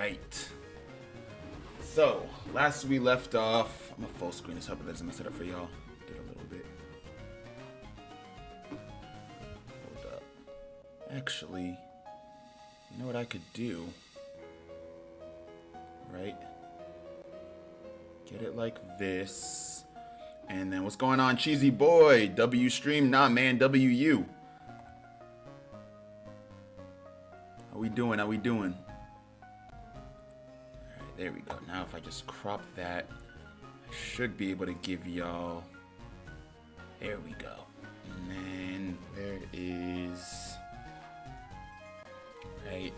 Alright. So, last we left off, I'm gonna full screen this up, but that doesn't mess it up for y'all. Did a little bit. Hold up. Actually, you know what I could do? Right? Get it like this. And then what's going on, cheesy boy? W stream? Nah, man, WU. How we doing? How we doing? Alright, there we go. Now if I just crop that, I should be able to give y'all... There we go. And then there is... Right.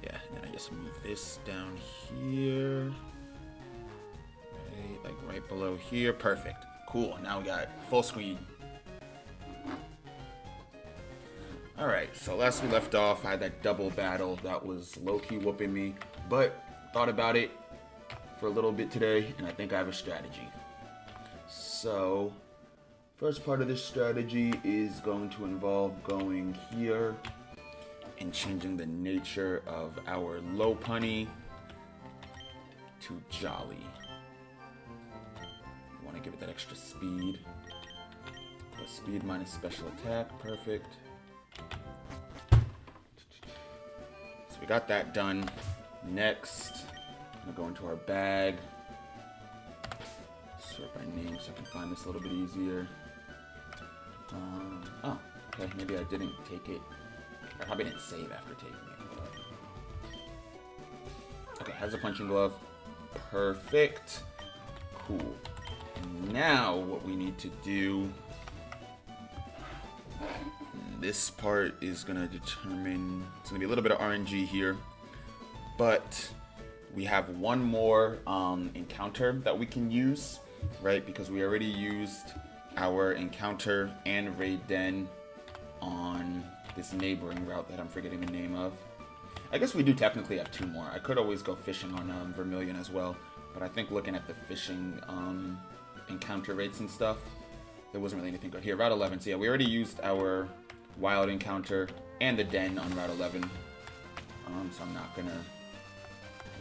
Yeah, and then I just move this down here. Right, like right below here. Perfect. Cool. Now we got full screen. Alright, so last we left off, I had that double battle that was low-key whooping me, but thought about it for a little bit today, and I think I have a strategy. So, first part of this strategy is going to involve going here and changing the nature of our low punny to jolly. You want to give it that extra speed. Plus speed minus special attack, perfect. So we got that done. Next, I'm gonna go into our bag. Sort by name so I can find this a little bit easier. Oh, okay, maybe I didn't take it. I probably didn't save after taking it. Okay, has a punching glove. Perfect. Cool. And now what we need to do... This part is going to determine... It's going to be a little bit of RNG here. But we have one more encounter that we can use, right? Because we already used our encounter and raid den on this neighboring route that I'm forgetting the name of. I guess we do technically have two more. I could always go fishing on Vermilion as well, but I think looking at the fishing encounter rates and stuff, there wasn't really anything good here. Route 11, so yeah, we already used our wild encounter and the den on Route 11, so I'm not gonna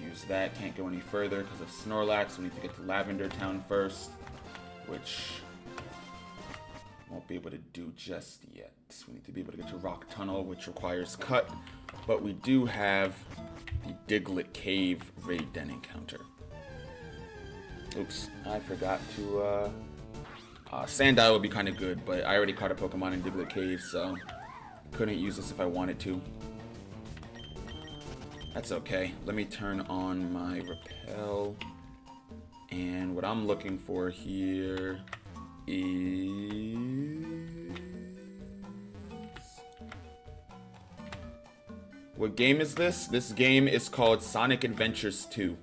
use that. Can't go any further because of Snorlax. We need to get to Lavender Town first, which won't be able to do just yet. We need to be able to get to Rock Tunnel, which requires cut, but we do have the Diglett Cave raid den encounter. Oops, I forgot to Sandile would be kind of good, but I already caught a Pokemon in Diglett Cave, so couldn't use this if I wanted to. That's okay. Let me turn on my repel, and what I'm looking for here is... What game is this? This game is called Sonic Adventures 2.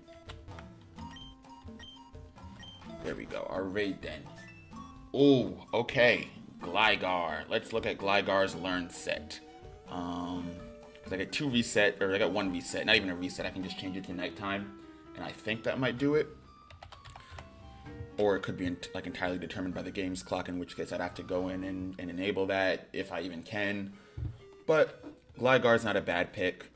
There we go, our raid den. Oh, okay. Gligar. Let's look at Gligar's learn set. Because I get two reset, or I got one reset. Not even a reset, I can just change it to nighttime. And I think that might do it. Or it could be like entirely determined by the game's clock, in which case I'd have to go in and enable that, if I even can. But Gligar's not a bad pick.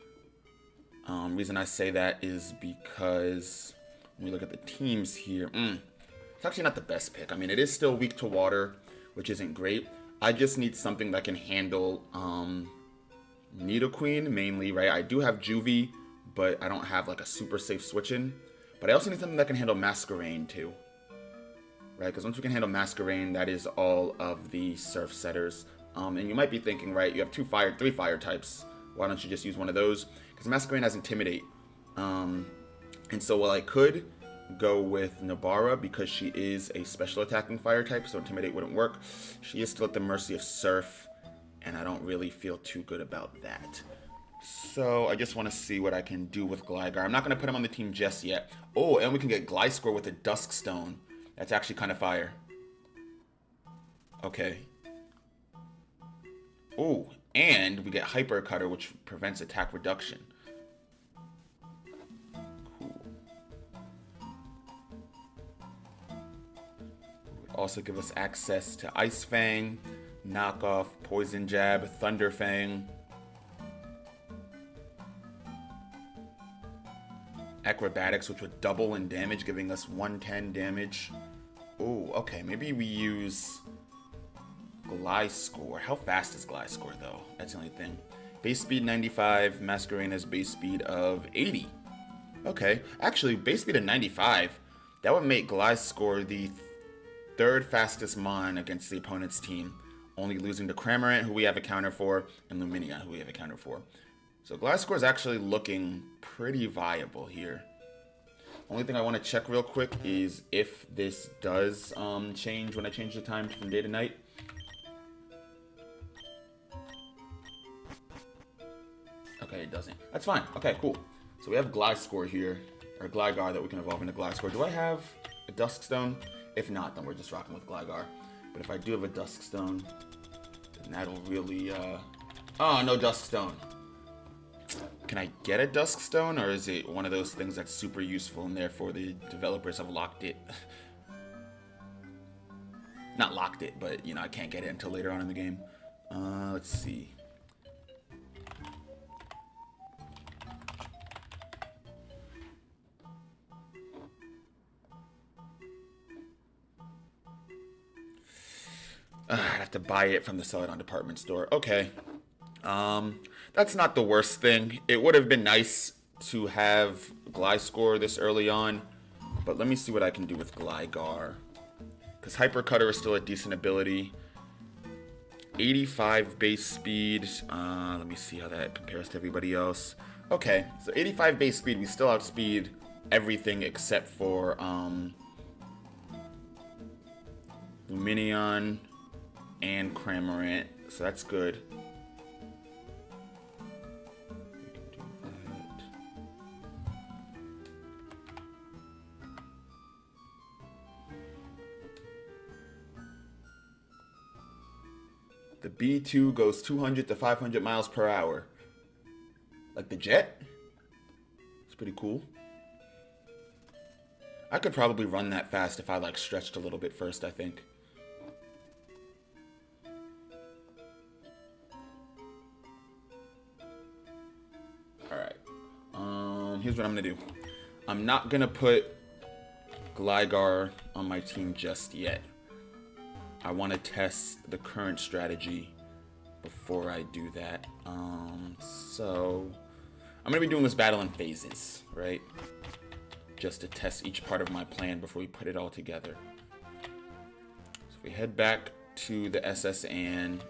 Reason I say that is because when we look at the teams here, it's actually not the best pick. I mean, it is still weak to water, which isn't great. I just need something that can handle Nidoqueen mainly, right? I do have Juvie, but I don't have like a super safe switch-in. But I also need something that can handle Masquerain too. Right, because once we can handle Masquerain, that is all of the Surf Setters. And you might be thinking, right, you have three fire types. Why don't you just use one of those? Because Masquerain has Intimidate. And so while I could go with Nabara because she is a special attacking fire type, so Intimidate wouldn't work, she is still at the mercy of Surf, and I don't really feel too good about that. So I just want to see what I can do with Gligar. I'm not going to put him on the team just yet. Oh, and we can get Gliscor with a Dusk Stone. That's actually kind of fire. Okay. Oh, and we get Hyper Cutter, which prevents attack reduction. Cool. Would also give us access to Ice Fang, Knockoff, Poison Jab, Thunder Fang, acrobatics, which would double in damage, giving us 110 damage. Oh, okay. Maybe we use Glide Score. How fast is Glide Score, though? That's the only thing. Base speed 95. Masquerade's base speed of 80. Okay. Actually, base speed of 95. That would make Glide Score the third fastest mon against the opponent's team. Only losing to Cramorant, who we have a counter for, and Luminia, who we have a counter for. So Glide Score is actually looking pretty viable here. Only thing I want to check real quick is if this does change when I change the time from day to night. Okay, it doesn't. That's fine. Okay, cool. So we have Glide Score here, or Gligar that we can evolve into Glide Score. Do I have a Dusk Stone? If not, then we're just rocking with Gligar. But if I do have a Dusk Stone, then that'll really, Oh, no Dusk Stone. Can I get a Dusk Stone, or is it one of those things that's super useful and therefore the developers have locked it? Not locked it, but, you know, I can't get it until later on in the game. Let's see. I'd have to buy it from the Celadon department store. Okay. That's not the worst thing. It would have been nice to have Glide Score this early on, but let me see what I can do with Gligar. Because Hyper Cutter is still a decent ability. 85 base speed. Let me see how that compares to everybody else. Okay, so 85 base speed, we still outspeed everything except for Lumineon and Cramorant, so that's good. The B2 goes 200 to 500 miles per hour. Like the jet? It's pretty cool. I could probably run that fast if I like stretched a little bit first, I think. Alright. Here's what I'm gonna do. I'm not gonna put Gligar on my team just yet. I want to test the current strategy before I do that. So I'm going to be doing this battle in phases, right? Just to test each part of my plan before we put it all together. So if we head back to the SSN.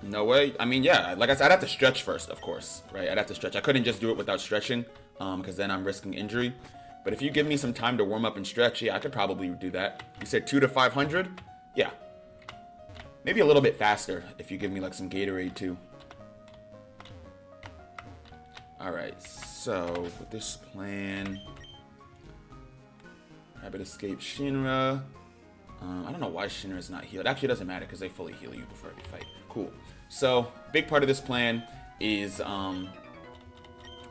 No way. I mean, yeah, like I said, I'd have to stretch first, of course, right? I'd have to stretch. I couldn't just do it without stretching, because then I'm risking injury. But if you give me some time to warm up and stretch, yeah, I could probably do that. You said 2 to 500? Yeah. Maybe a little bit faster if you give me like some Gatorade too. Alright, so with this plan, Rabbit Escape Shinra. I don't know why Shinra is not healed. Actually, it doesn't matter because they fully heal you before every fight. Cool. So, big part of this plan is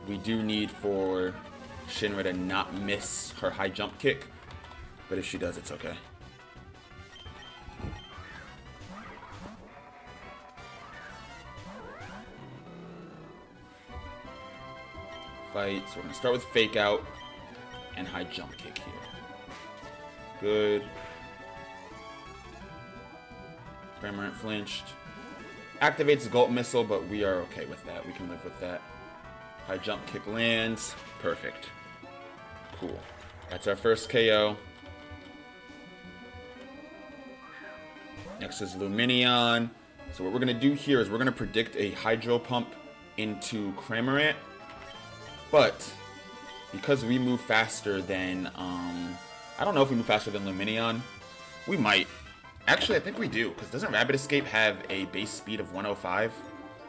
we do need for Shinra to not miss her high jump kick, but if she does, it's okay. Fight. So we're gonna start with fake out and high jump kick here. Good. Cramorant flinched. Activates the Gulp Missile, but we are okay with that. We can live with that. High jump kick lands. Perfect. Cool. That's our first KO. Next is Lumineon. So what we're going to do here is we're going to predict a Hydro Pump into Cramorant. But because we move faster than... I don't know if we move faster than Lumineon. We might. Actually, I think we do. Because doesn't Rabbit Escape have a base speed of 105?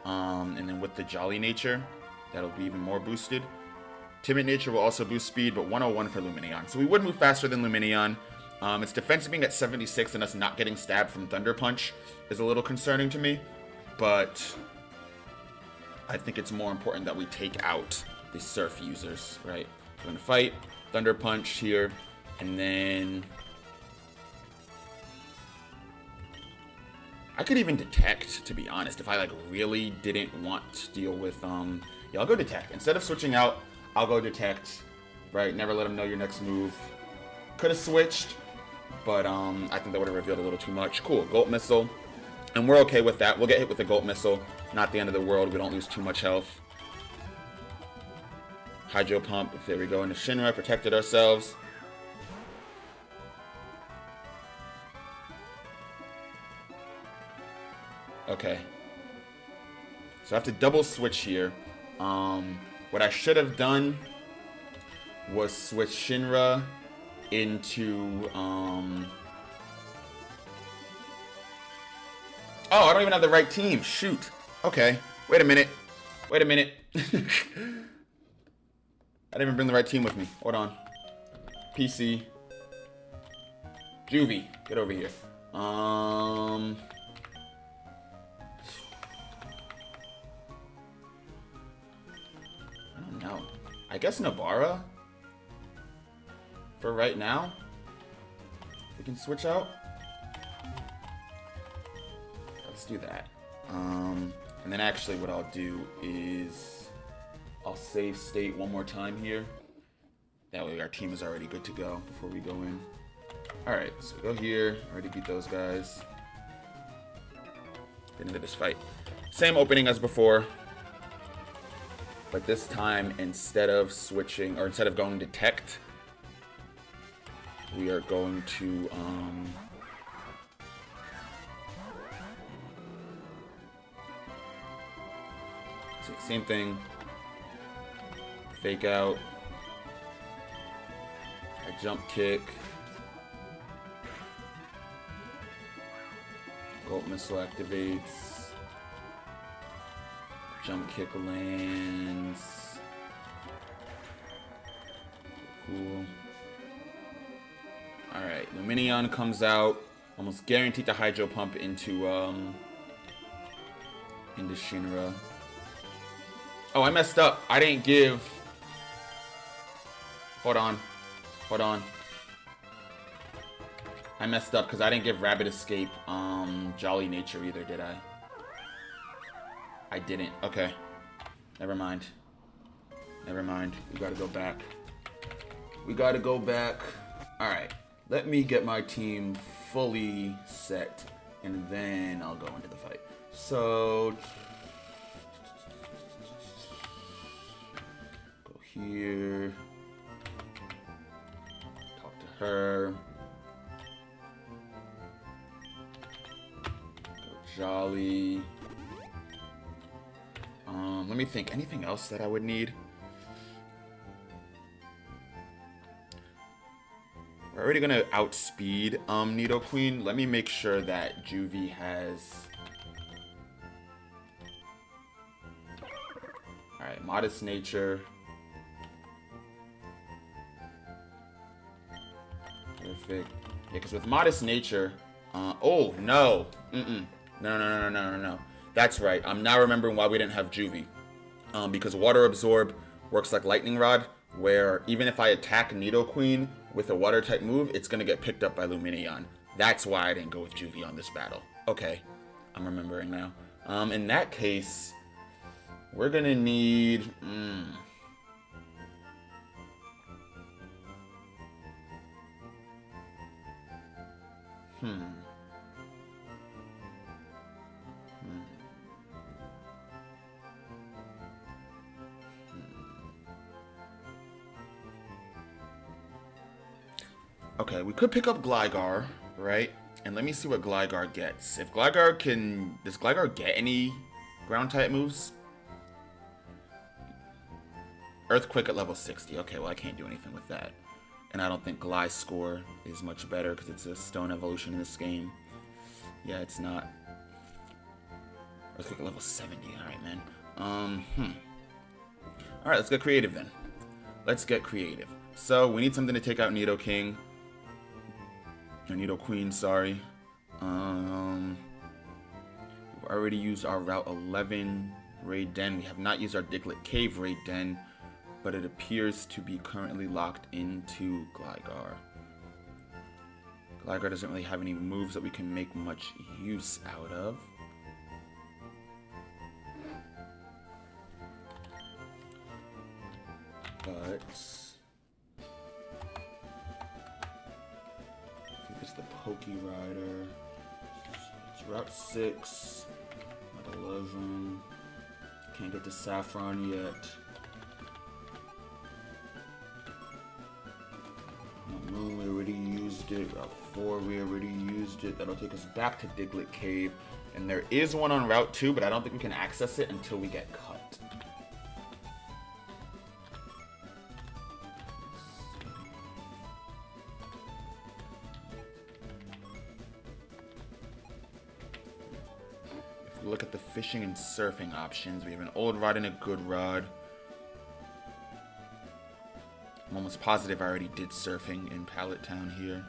And then with the Jolly Nature, that'll be even more boosted. Timid Nature will also boost speed, but 101 for Lumineon. So we would move faster than Lumineon. Its defense being at 76 and us not getting stabbed from Thunder Punch is a little concerning to me. But I think it's more important that we take out the Surf users, right? We're going to fight Thunder Punch here, and then... I could even detect, to be honest, if I like really didn't want to deal with Yeah, I'll go Detect. Instead of switching out, I'll go Detect. Right? Never let him know your next move. Could have switched, but I think that would have revealed a little too much. Cool. Gold Missile. And we're okay with that. We'll get hit with the Gold Missile. Not the end of the world. We don't lose too much health. Hydro Pump. There we go. Into Shinra. Protected ourselves. Okay. So I have to double switch here. What I should have done was switch Shinra into oh, I don't even have the right team. Shoot. Okay. Wait a minute. Wait a minute. I didn't even bring the right team with me. Hold on. PC. Juvie. Get over here. I don't know. I guess Nabara? For right now? We can switch out? Let's do that. And then actually what I'll do is I'll save state one more time here. That way our team is already good to go before we go in. Alright, so go here. Already beat those guys. Get into this fight. Same opening as before. But this time, instead of switching, or instead of going Detect, we are going to, same thing. Fake out. A jump kick. Gold Missile activates. Jump kick lands. Cool. Alright, Luminion comes out. Almost guaranteed to Hydro Pump into Shinra. Oh, I messed up. I didn't give... Hold on. Hold on. I messed up because I didn't give Rapid Escape Jolly Nature either, did I? I didn't. Okay. Never mind. Never mind. We gotta go back. We gotta go back. Alright. Let me get my team fully set, and then I'll go into the fight. So... Go here. Talk to her. Go Jolly. Let me think. Anything else that I would need? We're already gonna outspeed Nidoqueen. Let me make sure that Juvie has... Alright, Modest Nature. Perfect. Yeah, because with Modest Nature... oh, no! No. That's right. I'm now remembering why we didn't have Juvie. Because Water Absorb works like Lightning Rod, where even if I attack Nidoqueen with a water type move, it's going to get picked up by Luminion. That's why I didn't go with Juvie on this battle. Okay, I'm remembering now. In that case, we're going to need... Okay, we could pick up Gligar, right? And let me see what Gligar gets. If Gligar can... Does Gligar get any ground type moves? Earthquake at level 60. Okay, well I can't do anything with that. And I don't think Gliscor is much better because it's a stone evolution in this game. Yeah, it's not. Earthquake at level 70. Alright, man. Alright, let's get creative then. Let's get creative. So, we need something to take out Nidoking. Or Nidoqueen, sorry. We've already used our Route 11 Raid Den. We have not used our Diglett Cave Raid Den, but it appears to be currently locked into Gligar. Gligar doesn't really have any moves that we can make much use out of. But if it's the Pokey Rider, it's Route 6, Route 11. Can't get to Saffron yet. Moon, we already used it. Route 4, we already used it. That'll take us back to Diglett Cave. And there is one on Route 2, but I don't think we can access it until we get cut. If we look at the fishing and surfing options, we have an old rod and a good rod. I'm almost positive I already did surfing in Pallet Town here.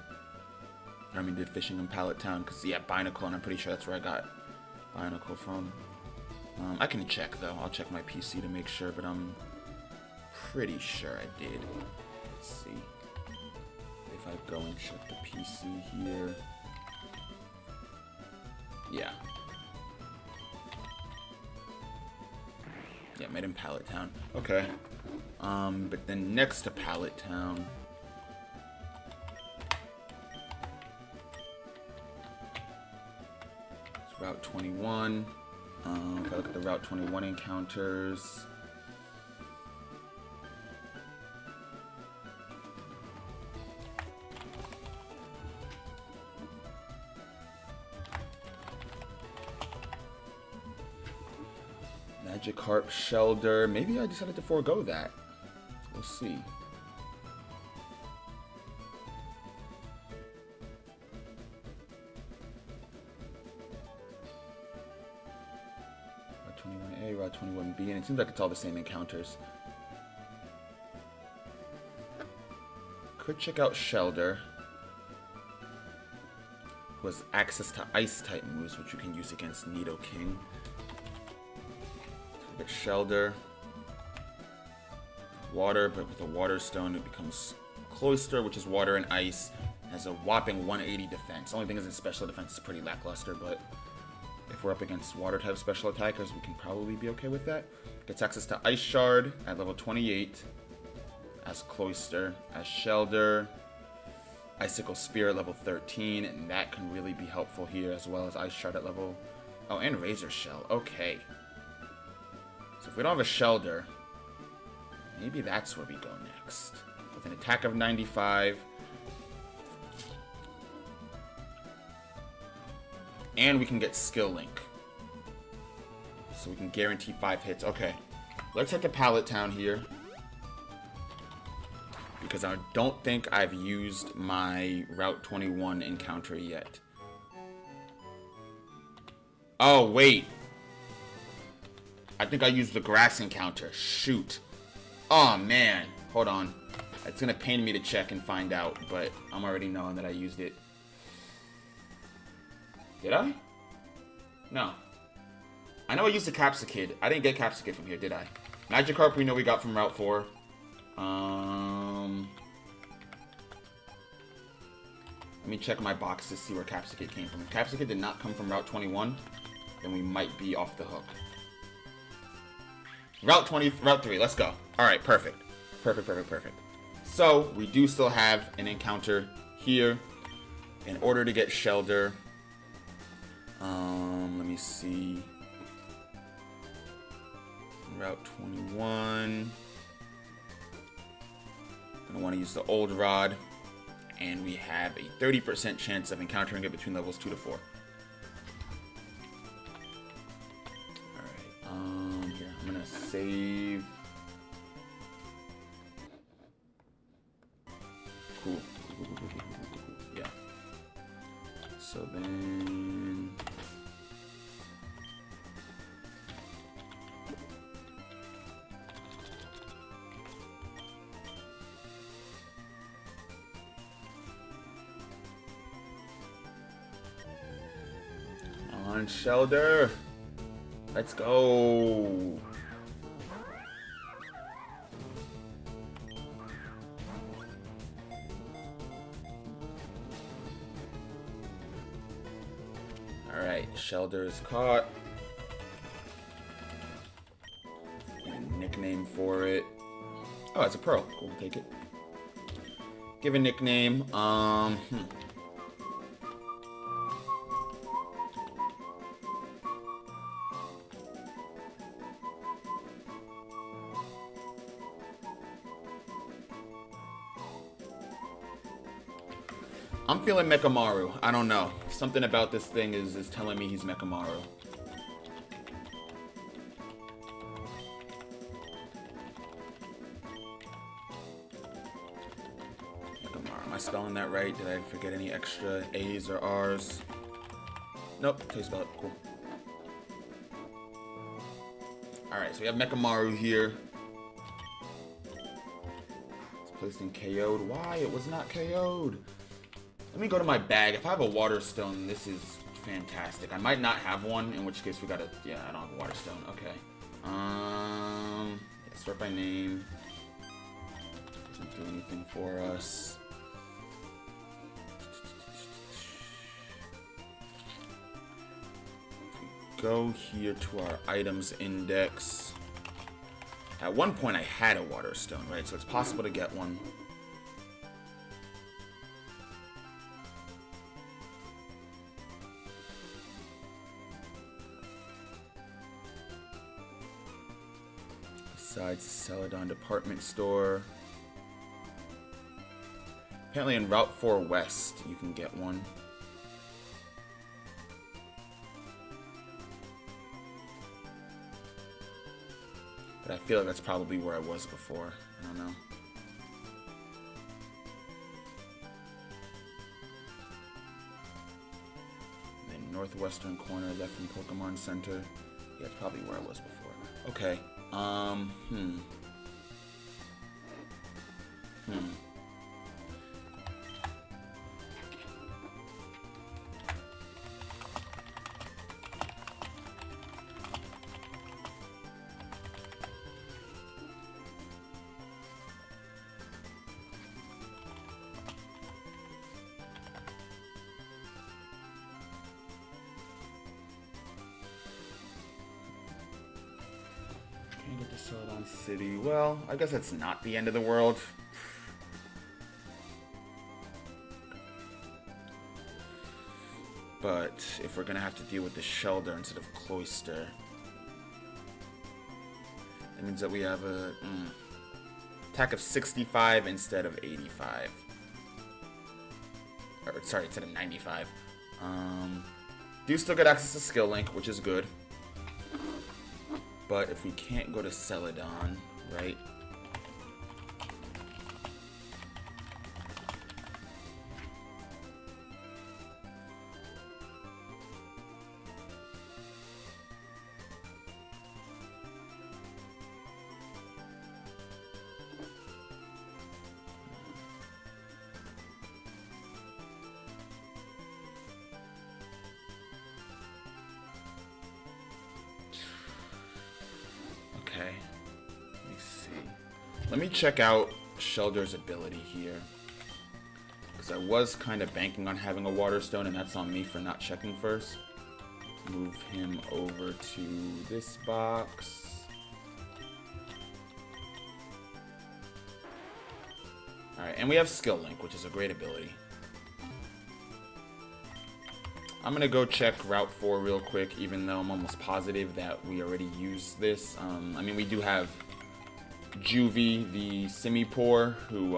I mean, did fishing in Pallet Town, because, yeah, Binacle, and I'm pretty sure that's where I got Binacle from. I can check, though. I'll check my PC to make sure, but I'm pretty sure I did. Let's see. If I go and check the PC here. Yeah. Yeah, made in Pallet Town. Okay. But then next to Pallet Town, it's Route 21. If I look at the Route 21 encounters, Magikarp Shelder. Maybe I decided to forego that. We'll see. Route 21A, Route 21B, and it seems like it's all the same encounters. Could check out Shelder, who has access to Ice-type moves, which you can use against Nidoking. So get Shelder. Water, but with a Water Stone it becomes Cloyster, which is water and ice. It has a whopping 180 defense. The only thing is its special defense is pretty lackluster, but if we're up against water type special attackers, we can probably be okay with that. Gets access to Ice Shard at level 28 as Cloyster, as Shelder, Icicle Spear at level 13, and that can really be helpful here, as well as Ice Shard at level... Oh, and Razor Shell. Okay. So if we don't have a Shelder, maybe that's where we go next. With an attack of 95. And we can get Skill Link. So we can guarantee 5 hits. Okay. Let's head to Pallet Town here. Because I don't think I've used my Route 21 encounter yet. Oh, wait. I think I used the grass encounter. Shoot. Oh, man. Hold on. It's going to pain me to check and find out, but I'm already knowing that I used it. Did I? No. I know I used the Capsicid. I didn't get Capsicid from here, did I? Magikarp we know we got from Route 4. Let me check my box to see where Capsicid came from. If Capsicid did not come from Route 21, then we might be off the hook. Route 3, let's go. Alright, perfect. Perfect. So, we do still have an encounter here. In order to get Shelder, let me see. Route 21. Gonna want to use the old rod, and we have a 30% chance of encountering it between levels 2 to 4. Alright, here, I'm gonna save. Cool. Yeah. So then... on, Shelder. Let's go. Alright, Shelder is caught. A nickname for it. Oh, it's a pearl. Cool, we'll take it. Give a nickname. I'm feeling Mechamaru. I don't know. Something about this thing is telling me he's Mechamaru. Mechamaru. Am I spelling that right? Did I forget any extra A's or R's? Nope. Okay, spell it. Cool. Alright, so we have Mechamaru here. It's placed in KO'd. Why? It was not KO'd. Let me go to my bag. If I have a water stone, this is fantastic. I might not have one, in which case we gotta... Yeah, I don't have a water stone. Okay. Yeah, sort by name. Doesn't do anything for us. If we go here to our items index... At one point I had a water stone, right? So it's possible to get one. Besides the Celadon department store. Apparently in Route 4 West you can get one. But I feel like that's probably where I was before. I don't know. And then northwestern corner left from Pokemon Center. Yeah, it's probably where I was before. Okay. Get to Celadon City. Well, I guess that's not the end of the world. But if we're gonna have to deal with the Shelter instead of Cloyster, that means that we have a attack of 65 instead of 85. Or sorry, instead of 95. Do still get access to Skill Link, which is good. But if we can't go to Celadon, right? Okay, let me see. Let me check out Shelter's ability here. Because I was kind of banking on having a Water Stone, and that's on me for not checking first. Move him over to this box. Alright, and we have Skill Link, which is a great ability. I'm gonna go check Route 4 real quick, even though I'm almost positive that we already used this. I mean, we do have Juvie, the Simipour, who,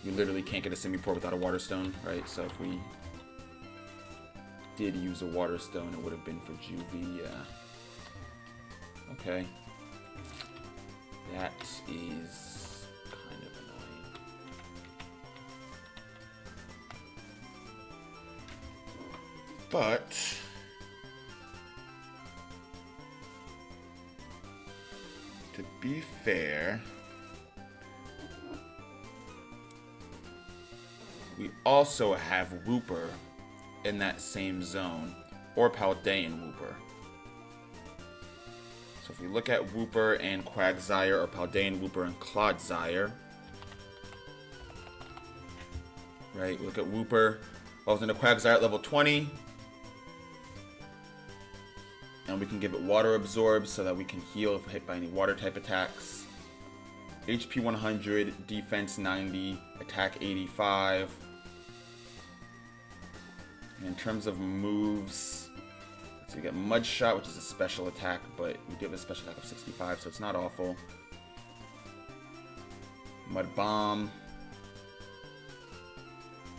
you literally can't get a Simipour without a Water Stone, right? So if we did use a Water Stone, it would have been for Juvie, yeah. Okay. That is kind of annoying. But to be fair, we also have Wooper in that same zone, or Paldean Wooper. So if we look at Wooper and Quagsire, or Paldean Wooper and Clodsire, right, look at Wooper, falls into Quagsire at level 20. And we can give it Water Absorb so that we can heal if hit by any water type attacks. HP 100, defense 90, attack 85. And in terms of moves, so we get Mud Shot, which is a special attack, but we do have a special attack of 65, so it's not awful. Mud Bomb.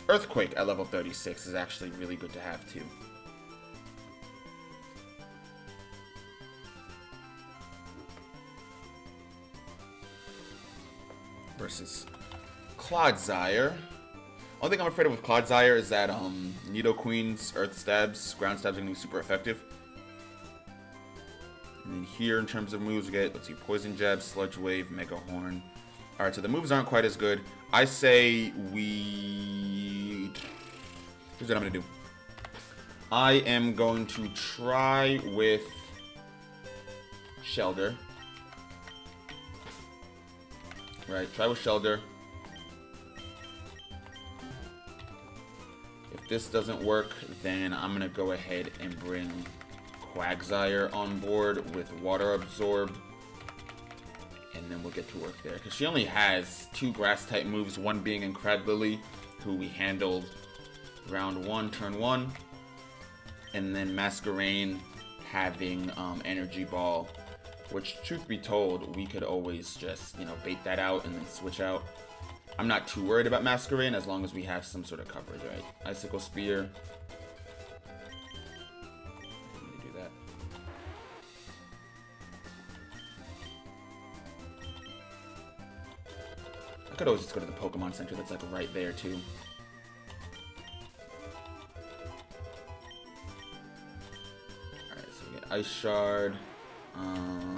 Earthquake at level 36 is actually really good to have too. Versus Clodsire. Only thing I'm afraid of with Clodsire is that Nidoqueen's Earth Stabs, Ground Stabs are going to be super effective. And then here in terms of moves we get, let's see, Poison Jab, Sludge Wave, Mega Horn. Alright, so the moves aren't quite as good. I say we... Here's what I'm going to do. I am going to try with Shelder. Right, try with Shelder. If this doesn't work, then I'm going to go ahead and bring Quagsire on board with Water Absorb. And then we'll get to work there. Because she only has 2 Grass-type moves, one being Incredibly, who we handled round 1, turn 1. And then Masquerain having Energy Ball. Which, truth be told, we could always just, you know, bait that out and then switch out. I'm not too worried about Masquerain as long as we have some sort of coverage, right? Icicle Spear. Let me do that. I could always just go to the Pokemon Center that's like right there too. Alright, so we get Ice Shard.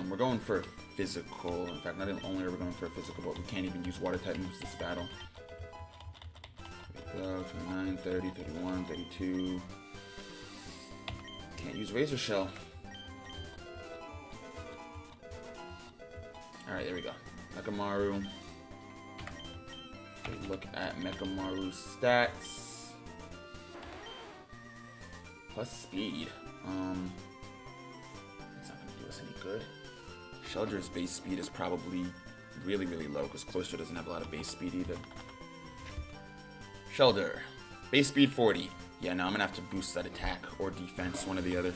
We're going for a physical. In fact, not only are we going for a physical, but we can't even use water type moves this battle. Here we go. 29, 30, 31, 32. Can't use Razor Shell. Alright, there we go. Mechamaru. We look at Mechamaru's stats. Plus speed. It's not going to do us any good. Shelder's base speed is probably really, really low because Cloyster doesn't have a lot of base speed either. Shelder. Base speed 40. Yeah, no, I'm going to have to boost that attack or defense, one or the other.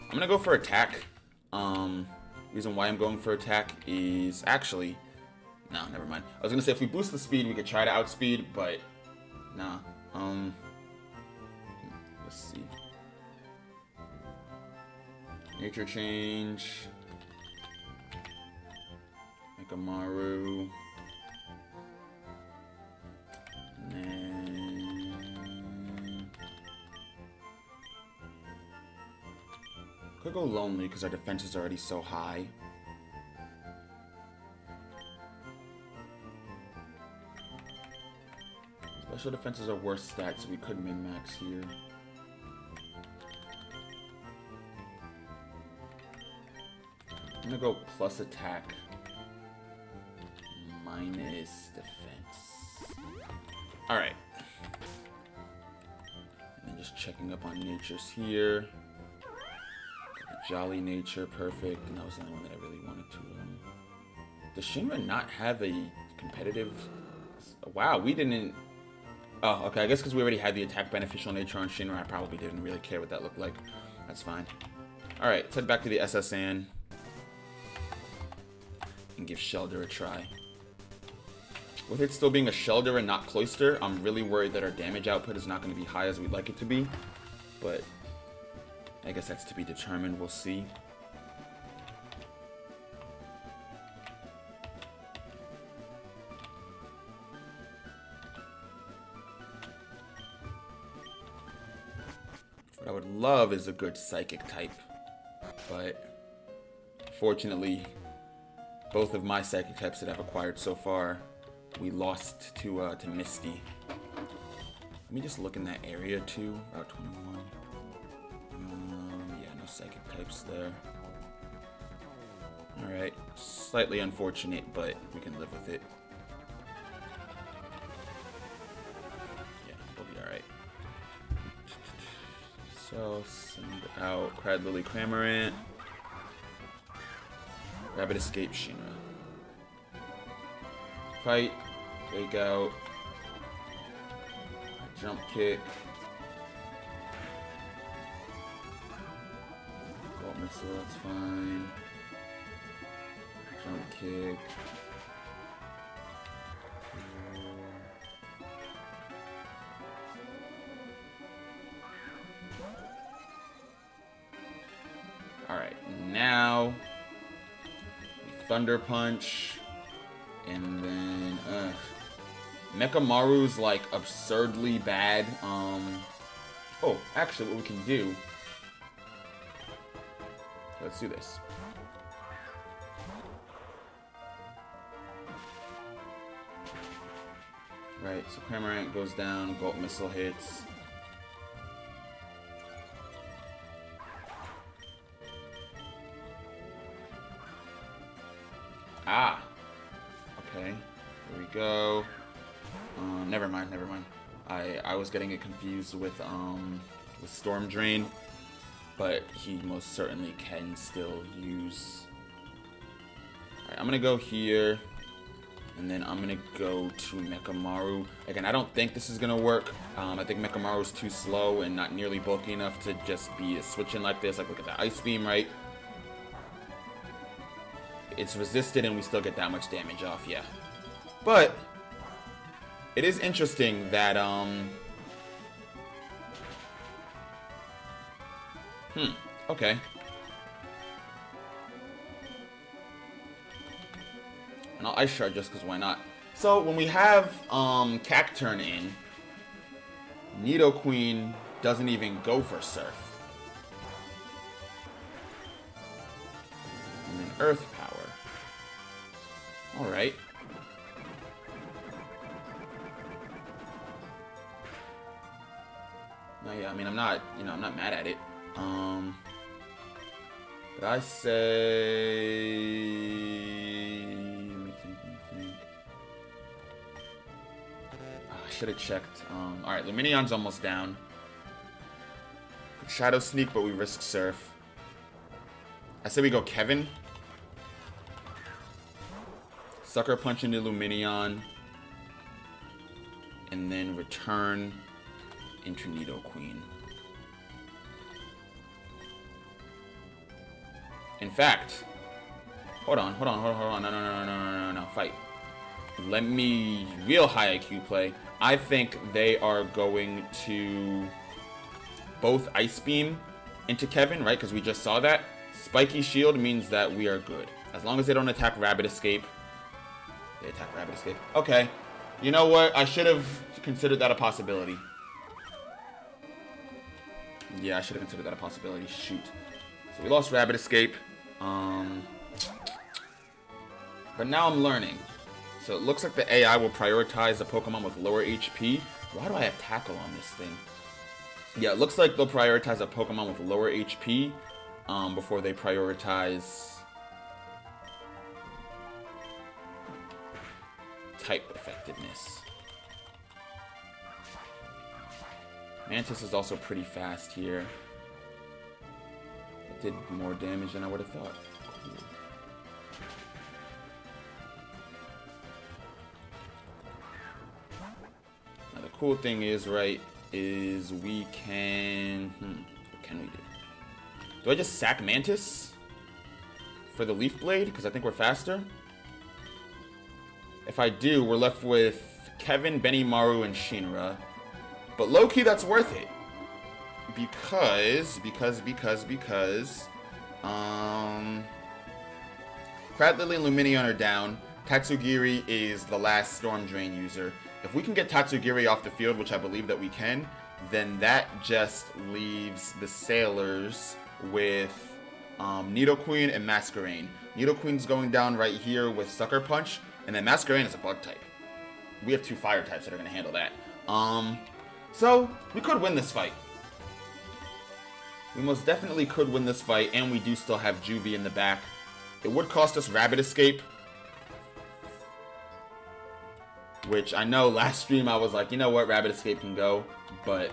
I'm going to go for attack. Reason why I'm going for attack is actually... No, never mind. I was going to say if we boost the speed, we could try to outspeed, but... Nah. Let's see. Nature Change. Mechamaru. And then... Could go Lonely because our defense is already so high. Special defenses are worse stats, so we could min-max here. I'm gonna go plus attack, minus defense. Alright. And then just checking up on natures here. Jolly Nature, perfect. And that was the only one that I really wanted to. Does Shinra not have a competitive... Wow, we didn't... Oh, okay, I guess because we already had the attack beneficial nature on Shinra, I probably didn't really care what that looked like. That's fine. Alright, let's head back to the SSN. And give Shelder a try. With it still being a Shelder and not Cloyster, I'm really worried that our damage output is not going to be high as we'd like it to be. But I guess that's to be determined. We'll see. What I would love is a good Psychic type. But fortunately, both of my Psychic types that I've acquired so far, we lost to Misty. Let me just look in that area too. Route 21. Yeah, no Psychic types there. Alright, slightly unfortunate, but we can live with it. Yeah, we'll be alright. So, send out Cradlily Cramorant. Rapid Escape Shinra. Fight. Fake out. Jump kick. Bolt missile, that's fine. Jump kick. Alright, now Thunder Punch, and then Mechamaru's like absurdly bad. Oh, actually what we can do, let's do this. Right, so Cramorant goes down, Bolt Missile hits. Ah, okay, here we go. Never mind. I was getting it confused with Storm Drain, but he most certainly can still use. Alright, I'm gonna go here, and then I'm gonna go to Mechamaru. Again, I don't think this is gonna work. I think Mechamaru is too slow and not nearly bulky enough to just be switching like this. Like, look at the Ice Beam, right? It's resisted and we still get that much damage off, yeah. But it is interesting that okay. And I'll Ice Shard just because why not? So when we have Cacturne in, Nidoqueen doesn't even go for Surf. And then Earth Power. Alright. No, yeah, I mean, I'm not mad at it. But I say... Let me think. Oh, I should have checked. Alright, Luminion's almost down. Could Shadow Sneak, but we risk Surf. I say we go Kevin. Sucker Punch into Luminion, and then return into Nidoqueen. In fact, hold on. No, fight. Let me real high IQ play. I think they are going to both Ice Beam into Kevin, right? Because we just saw that. Spiky Shield means that we are good. As long as they don't attack Rapid Escape. They attack Rapid Escape. Okay. You know what? I should have considered that a possibility. Yeah, I should have considered that a possibility. Shoot. So we lost Rapid Escape. But now I'm learning. So it looks like the AI will prioritize a Pokemon with lower HP. Why do I have Tackle on this thing? Yeah, it looks like they'll prioritize a Pokemon with lower HP before they prioritize type effectiveness. Mantis is also pretty fast here. It did more damage than I would have thought. Cool. Now the cool thing is, right, is we can... what can we do? Do I just sack Mantis for the Leaf Blade? Because I think we're faster. If I do, we're left with Kevin, Benimaru, and Shinra. But low-key, that's worth it. Because... Kratlily and Luminion are down. Tatsugiri is the last Storm Drain user. If we can get Tatsugiri off the field, which I believe that we can, then that just leaves the Sailors with Nidoqueen and Masquerain. Nidoqueen's going down right here with Sucker Punch. And then Masquerain is a bug type. We have 2 fire types that are going to handle that. So, we could win this fight. We most definitely could win this fight, and we do still have Juvie in the back. It would cost us Rapid Escape. Which I know last stream I was like, you know what, Rapid Escape can go. But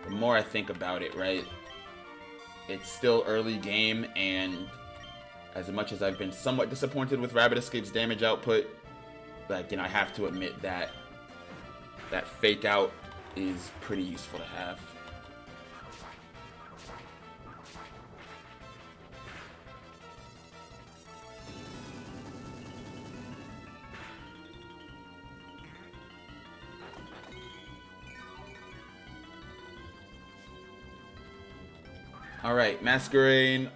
the more I think about it, right? It's still early game, and As much as I've been somewhat disappointed with Rabbit Escape's damage output, like, you know, I have to admit that that fake out is pretty useful to have. Alright, Masquerade,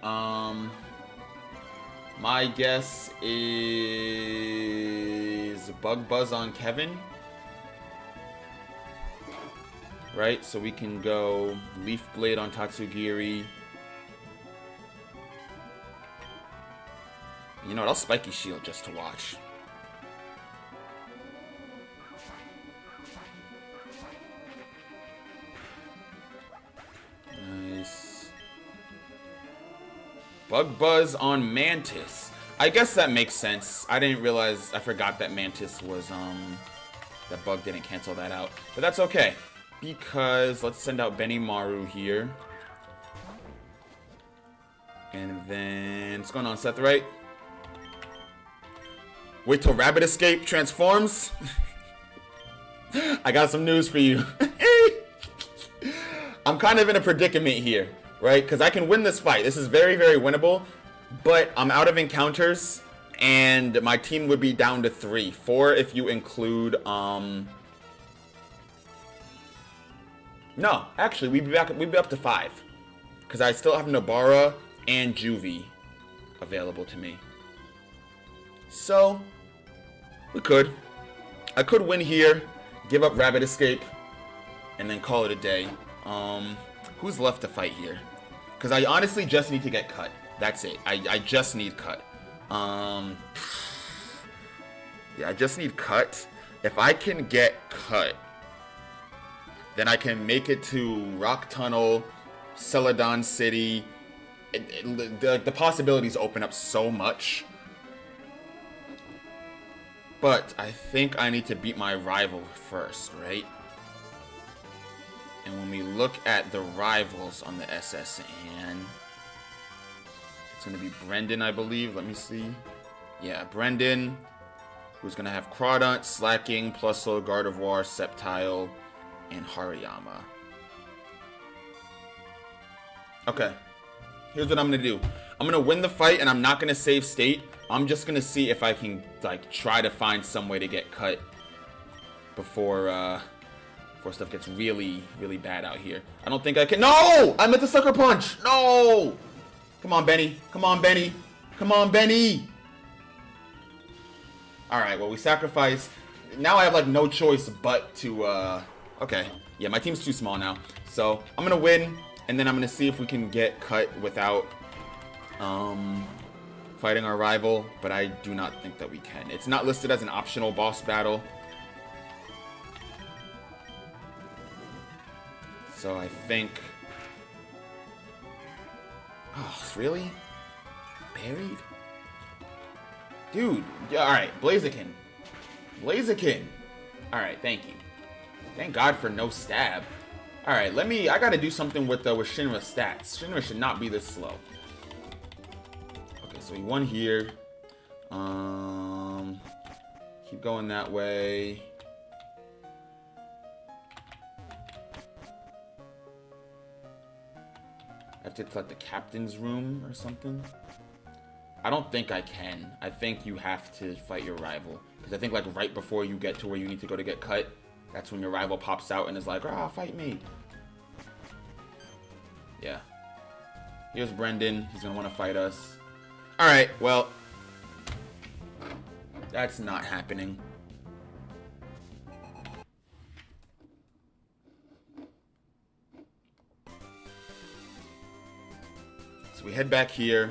my guess is Bug Buzz on Kevin. Right, so we can go Leaf Blade on Tatsugiri. You know what, I'll Spiky Shield just to watch. Nice. Bug Buzz on Mantis. I guess that makes sense. I didn't realize, I forgot that Mantis was, that bug didn't cancel that out. But that's okay. Because let's send out Benimaru here. And then, what's going on, Seth, right? Wait till Rabbit Escape transforms. I got some news for you. I'm kind of in a predicament here, right? Because I can win this fight. This is very, very winnable. But I'm out of encounters. And my team would be down to 3. 4 if you include, No, actually, we'd be up to 5. Because I still have Nobara and Juvie available to me. So, we could. I could win here, give up Rabbit Escape, and then call it a day. Who's left to fight here? Because I honestly just need to get cut. That's it. I just need cut. Yeah, I just need cut. If I can get cut, then I can make it to Rock Tunnel, Celadon City. The possibilities open up so much. But I think I need to beat my rival first, right? And when we look at the rivals on the SSN, it's going to be Brendan, I believe. Let me see. Yeah, Brendan, who's going to have Crawdont, Slacking, Plusle, Gardevoir, Sceptile, and Hariyama. Okay. Here's what I'm going to do. I'm going to win the fight, and I'm not going to save state. I'm just going to see if I can, like, try to find some way to get cut before stuff gets really, really bad out here. I don't think I can. No! I meant the Sucker Punch! No! Come on, Benny. Come on, Benny. Come on, Benny! Alright, well, we sacrifice. Now I have, like, no choice but to, okay. Yeah, my team's too small now. So, I'm going to win, and then I'm going to see if we can get cut without, fighting our rival, but I do not think that we can. It's not listed as an optional boss battle. So I think... Oh, really? Buried? Dude, alright, Blaziken. Blaziken! Alright, thank you. Thank God for no stab. Alright, I gotta do something with Shinra's stats. Shinra should not be this slow. So we won here. Keep going that way. I have to like the captain's room or something. I don't think I can. I think you have to fight your rival. Because I think like right before you get to where you need to go to get cut, that's when your rival pops out and is like, ah, fight me. Yeah. Here's Brendan. He's going to want to fight us. Alright, well, that's not happening. So we head back here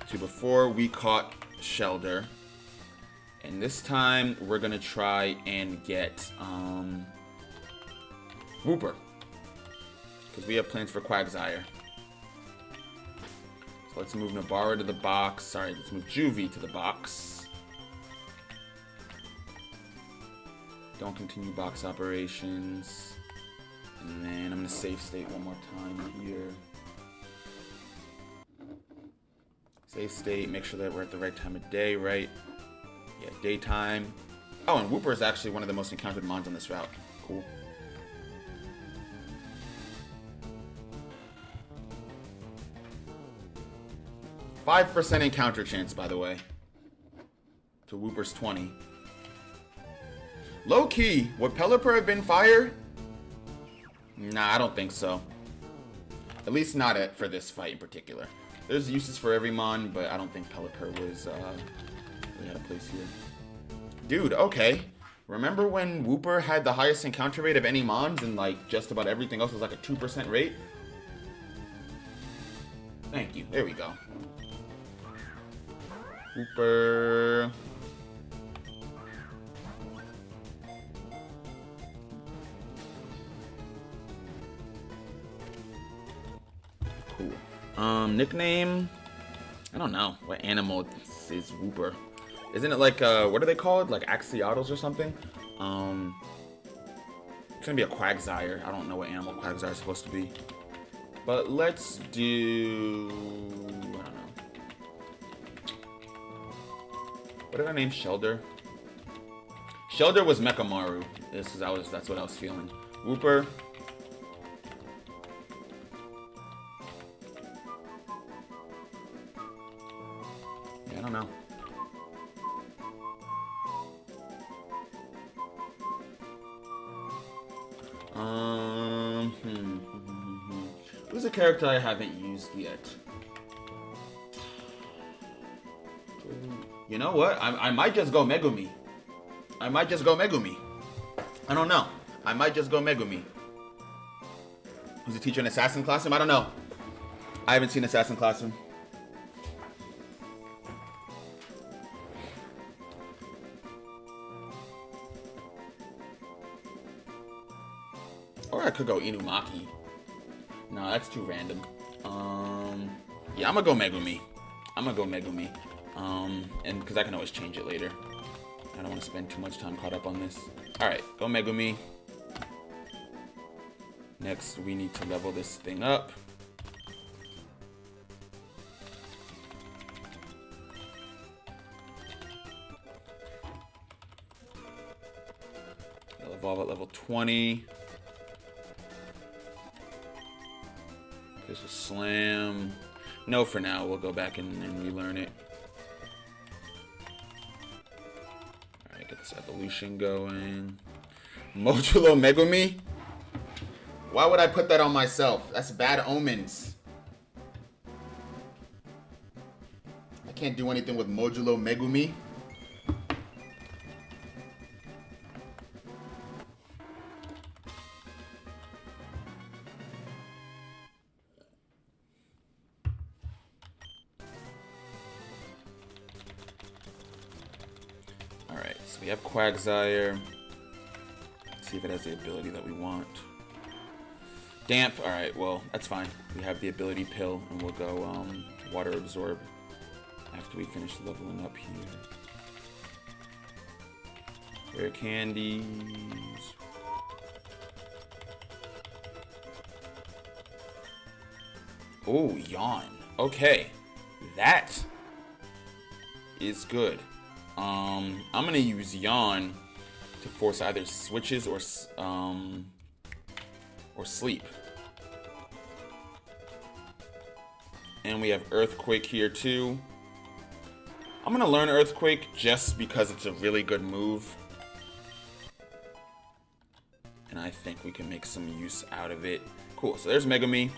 to before we caught Shelder. And this time, we're going to try and get Wooper. Because we have plans for Quagsire. So let's move Nobara to the box. Sorry, let's move Juvie to the box. Don't continue box operations. And then I'm going to save state one more time here. Save state, make sure that we're at the right time of day, right? Yeah, daytime. Oh, and Wooper is actually one of the most encountered mons on this route. Cool. %5 encounter chance, by the way. To Wooper's 20. Low key, would Pelipper have been fire? Nah, I don't think so. At least not for this fight in particular. There's uses for every mon, but I don't think Pelipper was really had a place here. Dude, okay. Remember when Wooper had the highest encounter rate of any mons and like just about everything else was like a 2% rate? Thank you. There we go. Wooper. Cool. Nickname? I don't know. What animal is Wooper? Isn't it like, what are they called? Like axolotls or something? It's gonna be a Quagsire. I don't know what animal Quagsire is supposed to be. But let's do... I don't know. What did I name Shelder? Shelder was Mechamaru. That's what I was feeling. Wooper. Yeah, I don't know. Who's a character I haven't used yet? You know what? I might just go Megumi. I don't know. I might just go Megumi. Who's a teacher in Assassin Classroom? I don't know. I haven't seen Assassin Classroom. Or I could go Inumaki. No, that's too random. Yeah, I'm gonna go Megumi. And because I can always change it later. I don't want to spend too much time caught up on this. Alright, go Megumi. Next, we need to level this thing up. I'll evolve at level 20. There's a slam. No, for now. We'll go back and relearn it. Alright, get this evolution going. Modulo Megumi? Why would I put that on myself? That's bad omens. I can't do anything with Modulo Megumi. Alright, so we have Quagsire. Let's see if it has the ability that we want. Damp, alright, well, that's fine. We have the ability pill, and we'll go water absorb after we finish leveling up here. Rare candies. Oh, yawn. Okay, that is good. I'm gonna use yawn to force either switches or sleep. And we have Earthquake here too. I'm gonna learn Earthquake just because it's a really good move. And I think we can make some use out of it. Cool, so there's Megumi.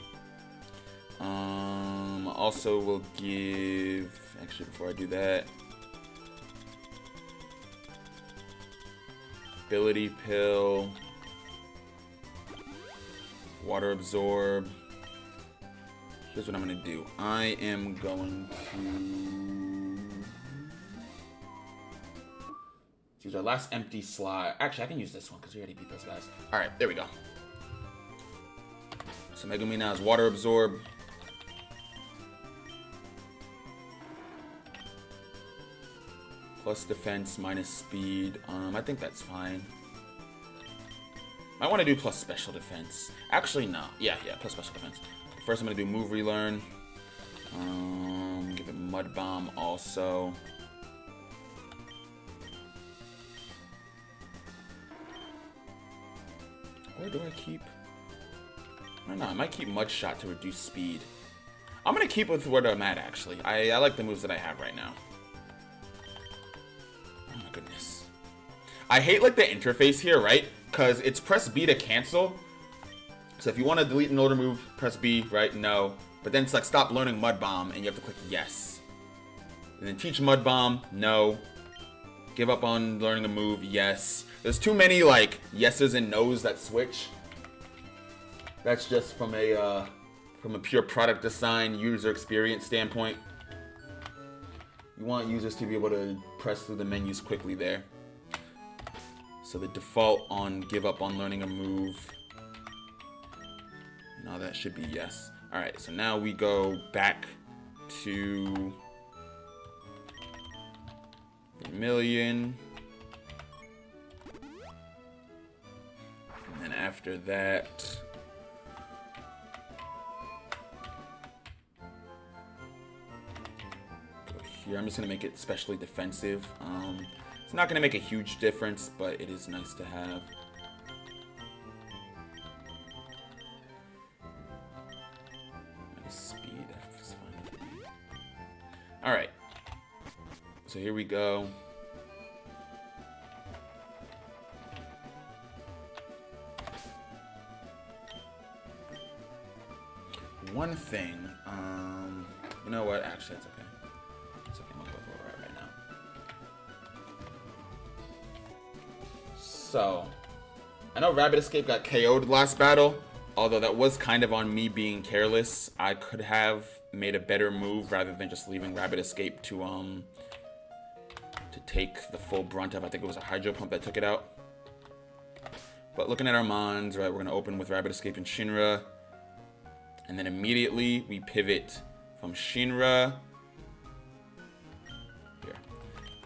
Also we'll give... Actually, before I do that... Ability Pill. Water Absorb. Here's what I'm going to do. I am going to use our last empty slot. Actually, I can use this one because we already beat those guys. Alright, there we go. So Megumi now has Water Absorb. Plus defense, minus speed. I think that's fine. I want to do plus special defense. Actually, no. Yeah, plus special defense. First, I'm going to do move relearn. Give it Mud Bomb also. Or do I keep... I don't know, I might keep Mud Shot to reduce speed. I'm gonna keep with where I'm at, actually. I like the moves that I have right now. Oh my goodness. I hate, like, the interface here, right? Because it's press B to cancel. So if you want to delete an older move, press B, right? No. But then it's like, stop learning Mud Bomb, and you have to click yes. And then teach Mud Bomb, no. Give up on learning a move, yes. There's too many, like, yeses and nos that switch. That's just from a pure product design, user experience standpoint. You want users to be able to press through the menus quickly there. So the default on give up on learning a move. No, that should be yes. Alright, so now we go back to Vermilion. And then after that, go here. I'm just gonna make it specially defensive. It's not gonna make a huge difference, but it is nice to have. Nice speed. That's fine with me. All right. So here we go. One thing, you know what? Actually, it's okay. It's okay. I'm gonna go for it right now. So, I know Rabbit Escape got KO'd last battle, although that was kind of on me being careless. I could have made a better move rather than just leaving Rabbit Escape to take the full brunt of. I think it was a Hydro Pump that took it out. But looking at our mons, right, we're gonna open with Rabbit Escape and Shinra. And then immediately we pivot from Shinra. Here.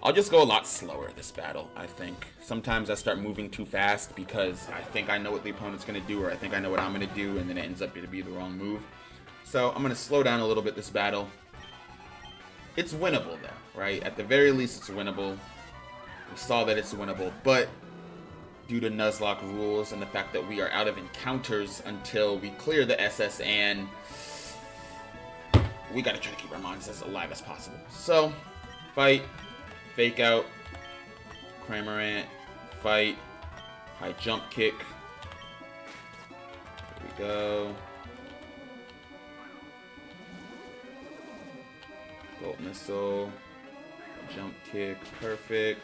I'll just go a lot slower this battle, I think. Sometimes I start moving too fast because I think I know what the opponent's going to do, or I think I know what I'm going to do, and then it ends up to be the wrong move. So I'm going to slow down a little bit this battle. It's winnable though, right? At the very least, it's winnable. We saw that it's winnable, but due to Nuzlocke rules and the fact that we are out of encounters until we clear the SS, and we gotta try to keep our mons as alive as possible. So, fight, fake out, Cramorant, fight, high jump kick. Here we go. Bolt missile, jump kick, perfect.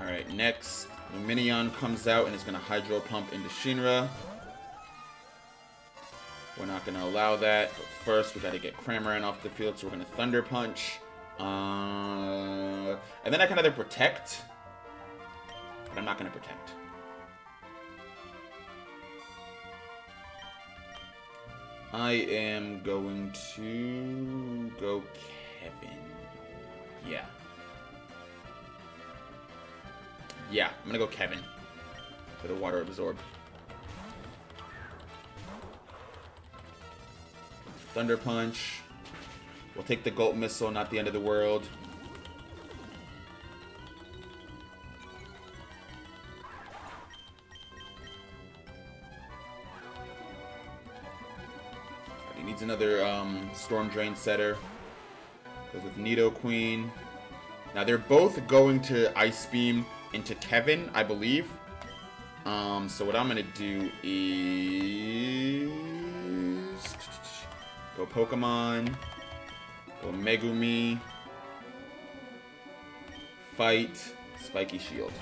Alright, next, Luminion comes out and is going to Hydro Pump into Shinra. We're not going to allow that, but first we got to get Cramorant off the field, so we're going to Thunder Punch. And then I can either protect, but I'm not going to protect. I am going to go Kevin. Yeah. Yeah, I'm gonna go Kevin for the Water Absorb. Thunder Punch. We'll take the Gulp Missile, not the end of the world. He needs another Storm Drain setter. Goes with Nidoqueen. Now they're both going to Ice Beam into Kevin, I believe. So what I'm gonna do is go Pokemon, go Megumi, fight, Spiky Shield.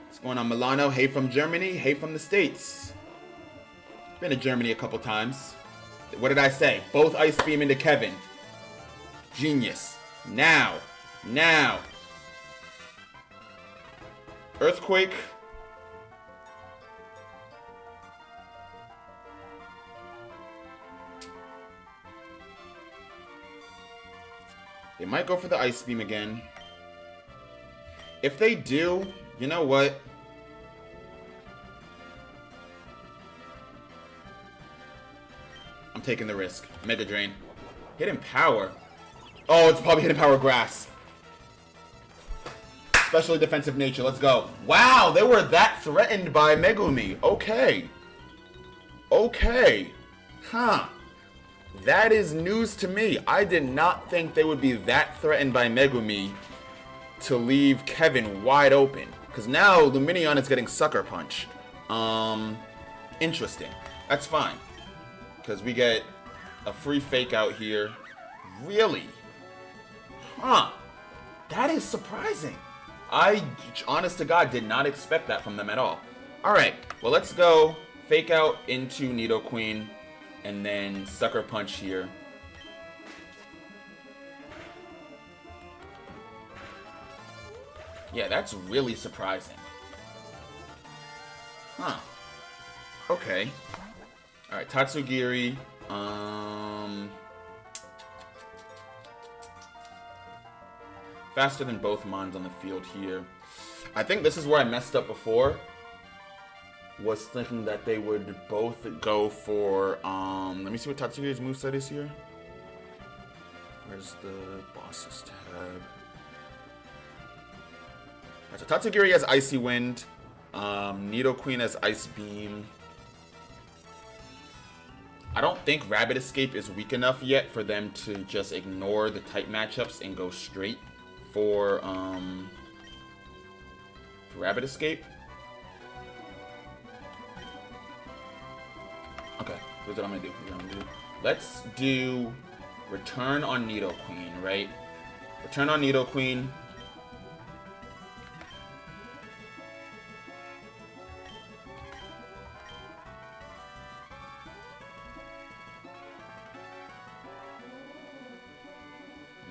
What's going on, Milano? Hey from Germany, hey from the States. Been to Germany a couple times. What did I say? Both Ice Beam into Kevin. Genius. Now. Earthquake. They might go for the Ice Beam again. If they do, you know what? I'm taking the risk. Mega Drain. Hidden Power. Oh, it's probably Hidden Power Grass. Especially defensive nature. Let's go. Wow, they were that threatened by Megumi. Okay. Okay. Huh. That is news to me. I did not think they would be that threatened by Megumi to leave Kevin wide open. Because now Lumineon is getting Sucker Punch. Interesting. That's fine. Because we get a free fake out here. Really? Huh. That is surprising. I, honest to God, did not expect that from them at all. Alright, well, let's go fake out into Nidoqueen and then Sucker Punch here. Yeah, that's really surprising. Huh. Okay. Alright, Tatsugiri. Faster than both Mons on the field here. I think this is where I messed up before. Was thinking that they would both go for, let me see what Tatsugiri's moveset is here. Where's the boss's tab? Right, so Tatsugiri has Icy Wind. Nidoqueen has Ice Beam. I don't think Rabbit Escape is weak enough yet for them to just ignore the type matchups and go straight for Rabbit Escape. Okay, here's what I'm gonna do. Let's do Return on Nidoqueen, right? Return on Nidoqueen.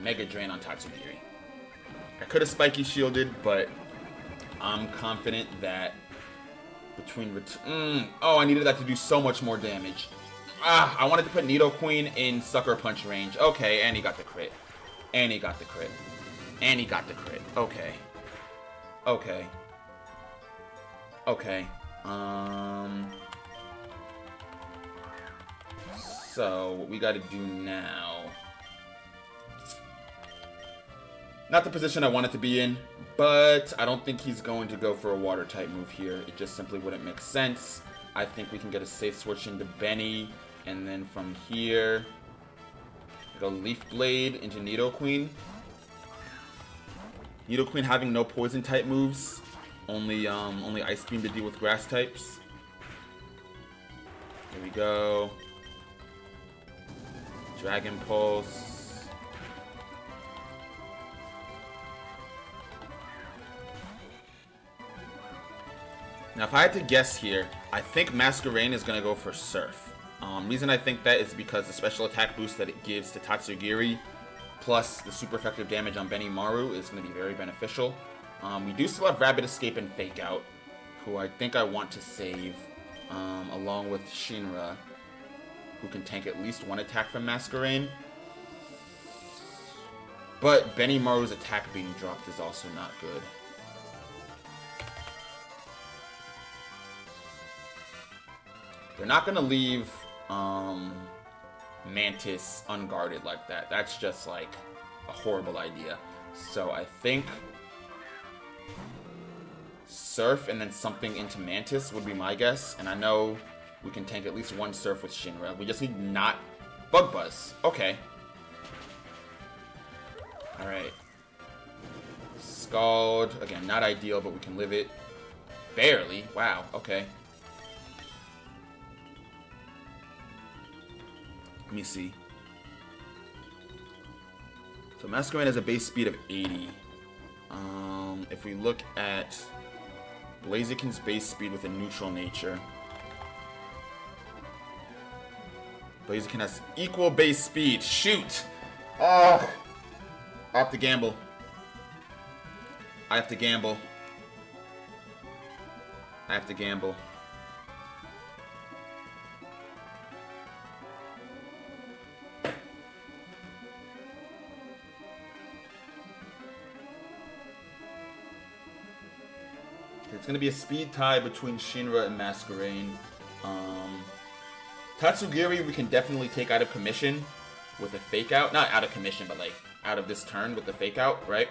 Mega Drain on Tatsugiri. I could have Spiky Shielded, but I'm confident that between oh, I needed that to do so much more damage. I wanted to put Nidoqueen in Sucker Punch range. Okay, and he got the crit. And he got the crit. And he got the crit. Okay. Okay. Okay. So, what we gotta do now... Not the position I wanted to be in, but I don't think he's going to go for a water type move here. It just simply wouldn't make sense. I think we can get a safe switch into Benny, and then from here, go Leaf Blade into Nidoqueen. Nidoqueen having no poison type moves, only Ice Beam to deal with grass types. Here we go. Dragon Pulse. Now, if I had to guess here, I think Masquerain is going to go for Surf. Reason I think that is because the special attack boost that it gives to Tatsugiri, plus the super effective damage on Benimaru, is going to be very beneficial. We do still have Rabbit Escape and Fake Out, who I think I want to save, along with Shinra, who can tank at least one attack from Masquerain. But Benimaru's attack being dropped is also not good. They're not going to leave Mantis unguarded like that. That's just like a horrible idea. So I think Surf and then something into Mantis would be my guess. And I know we can tank at least one Surf with Shinra. We just need not Bug Buzz. Okay. Alright. Scald. Again, not ideal, but we can live it. Barely. Wow. Okay. Let me see. So Masquerain has a base speed of 80. If we look at Blaziken's base speed with a neutral nature, Blaziken has equal base speed. Shoot! Oh! I have to gamble. I have to gamble. I have to gamble. It's going to be a speed tie between Shinra and Masquerain. Tatsugiri we can definitely take out of commission with a fake out. Not out of commission, but like out of this turn with the fake out, right?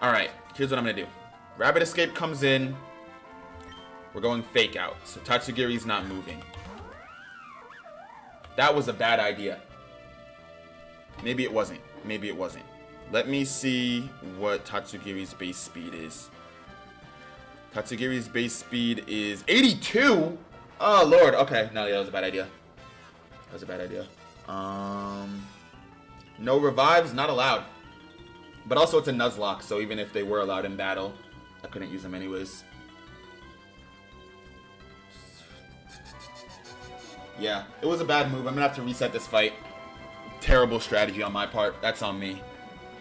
Alright, here's what I'm gonna do. Rabbit Escape comes in. We're going fake out. So Tatsugiri's not moving. That was a bad idea. Maybe it wasn't. Maybe it wasn't. Let me see what Tatsugiri's base speed is. Tatsugiri's base speed is 82? Oh, Lord. Okay. No, yeah, that was a bad idea. That was a bad idea. No revives, not allowed. But also it's a Nuzlocke, so even if they were allowed in battle, I couldn't use them anyways. Yeah, it was a bad move. I'm gonna have to reset this fight. Terrible strategy on my part. That's on me.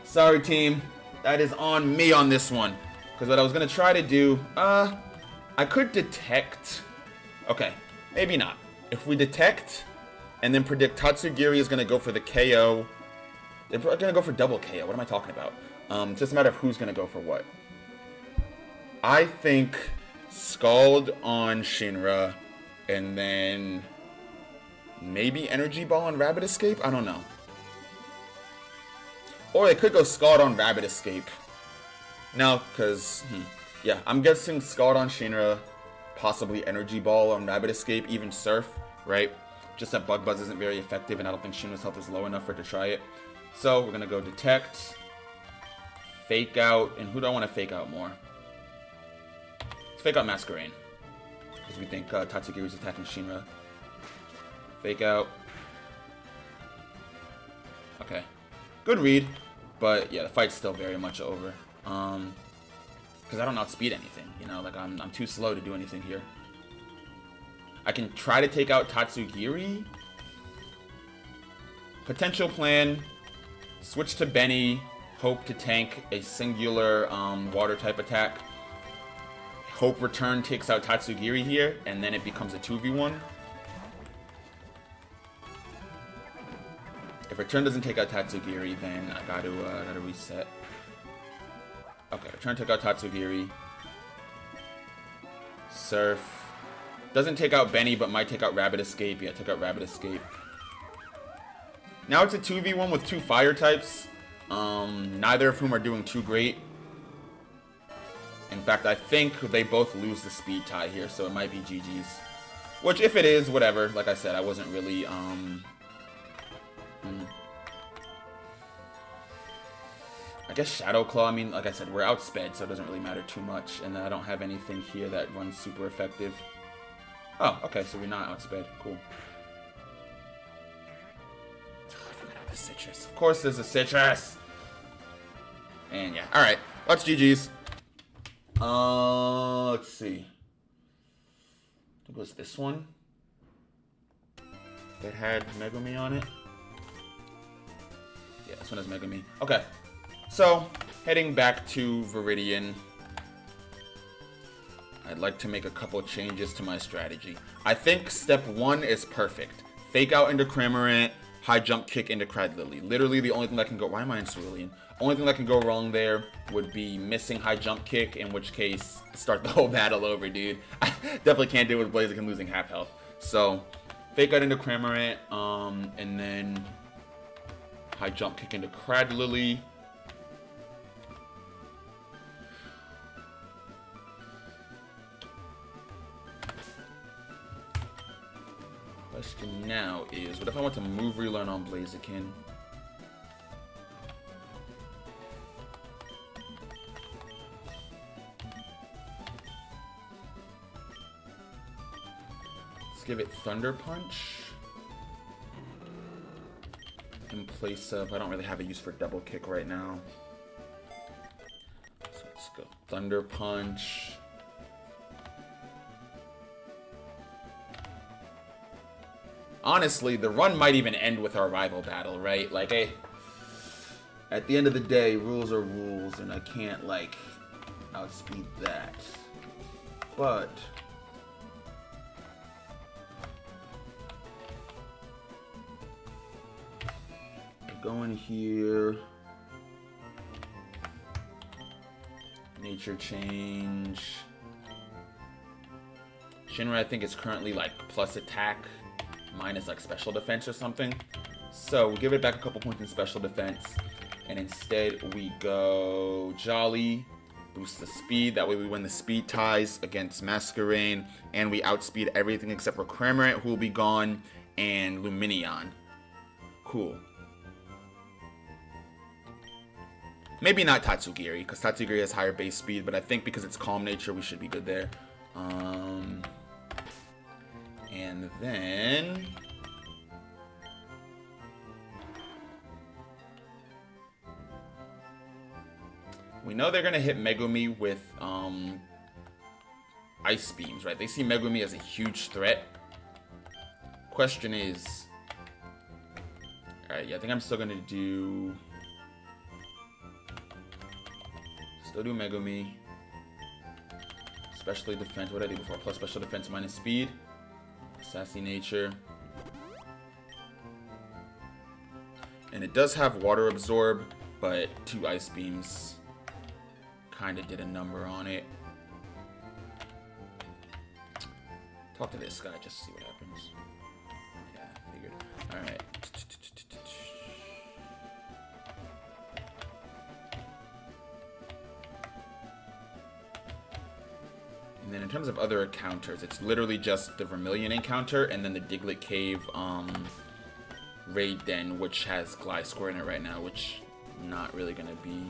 Sorry, team. That is on me on this one. Because what I was gonna try to do, I could detect. Okay, maybe not. If we detect and then predict Tatsugiri is gonna go for the KO. They're gonna go for double KO. What am I talking about? It's just a matter of who's gonna go for what. I think Scald on Shinra, and then maybe Energy Ball on Rabbit Escape? I don't know. Or they could go Scald on Rabbit Escape. No, because, yeah, I'm guessing Scald on Shinra, possibly Energy Ball on Rabbit Escape, even Surf, right? Just that Bug Buzz isn't very effective, and I don't think Shinra's health is low enough for it to try it. So, we're going to go Detect, Fake Out, and who do I want to Fake Out more? Let's Fake Out Masquerain, because we think Tatsugiri's attacking Shinra. Fake Out. Okay. Good read, but yeah, the fight's still very much over. Because I don't outspeed anything, you know, like I'm too slow to do anything here. I can try to take out Tatsugiri. Potential plan, switch to Benny, hope to tank a singular water type attack. Hope Return takes out Tatsugiri here, and then it becomes a 2v1. If Return doesn't take out Tatsugiri, then I gotta reset. Okay, Return took out Tatsugiri. Surf. Doesn't take out Benny, but might take out Rabbit Escape. Yeah, took out Rabbit Escape. Now it's a 2v1 with two fire types. Neither of whom are doing too great. In fact, I think they both lose the speed tie here, so it might be GG's. Which, if it is, whatever. Like I said, I wasn't really, I guess Shadow Claw, I mean, like I said, we're outsped, so it doesn't really matter too much. And then I don't have anything here that runs super effective. Oh, okay, so we're not outsped. Cool. Oh, I forgot about the citrus. Of course there's a citrus! And yeah, alright. That's GG's. Let's see. I think it was this one that had Megumi on it. Yeah, this one has Megumi. Okay. So, heading back to Viridian, I'd like to make a couple changes to my strategy. I think step 1 is perfect. Fake out into Cramorant, high jump kick into Cradlily. Literally the only thing that can go... Why am I in Cerulean? Only thing that can go wrong there would be missing high jump kick, in which case, start the whole battle over, dude. I definitely can't do it with Blaziken losing half health. So, fake out into Cramorant, and then high jump kick into Cradlily. Question now is, what if I want to move relearn on Blaziken? Let's give it Thunder Punch. In place of, I don't really have a use for double kick right now. So let's go Thunder Punch. Honestly, the run might even end with our rival battle, right? Like, hey, at the end of the day, rules are rules, and I can't, like, outspeed that. But go in here. Nature change. Shinra, I think, is currently like plus attack, minus like special defense or something. So we give it back a couple points in special defense, and instead we go Jolly, boost the speed. That way we win the speed ties against Masquerain, and we outspeed everything except for Cramorant, who will be gone, and Lumineon. Cool. Maybe not Tatsugiri, because Tatsugiri has higher base speed, but I think because it's Calm Nature, we should be good there. And then... we know they're going to hit Megumi with Ice Beams, right? They see Megumi as a huge threat. Question is... alright, yeah, I think I'm still going to do... still do Megumi. Especially defense. What did I do before? Plus special defense minus speed. Sassy nature. And it does have water absorb, but 2 ice beams kind of did a number on it. Talk to this guy just to see what happens. Yeah, figured. Alright. And then in terms of other encounters, it's literally just the Vermilion encounter and then the Diglett Cave Raid Den, which has Gliscor in it right now, which not really going to be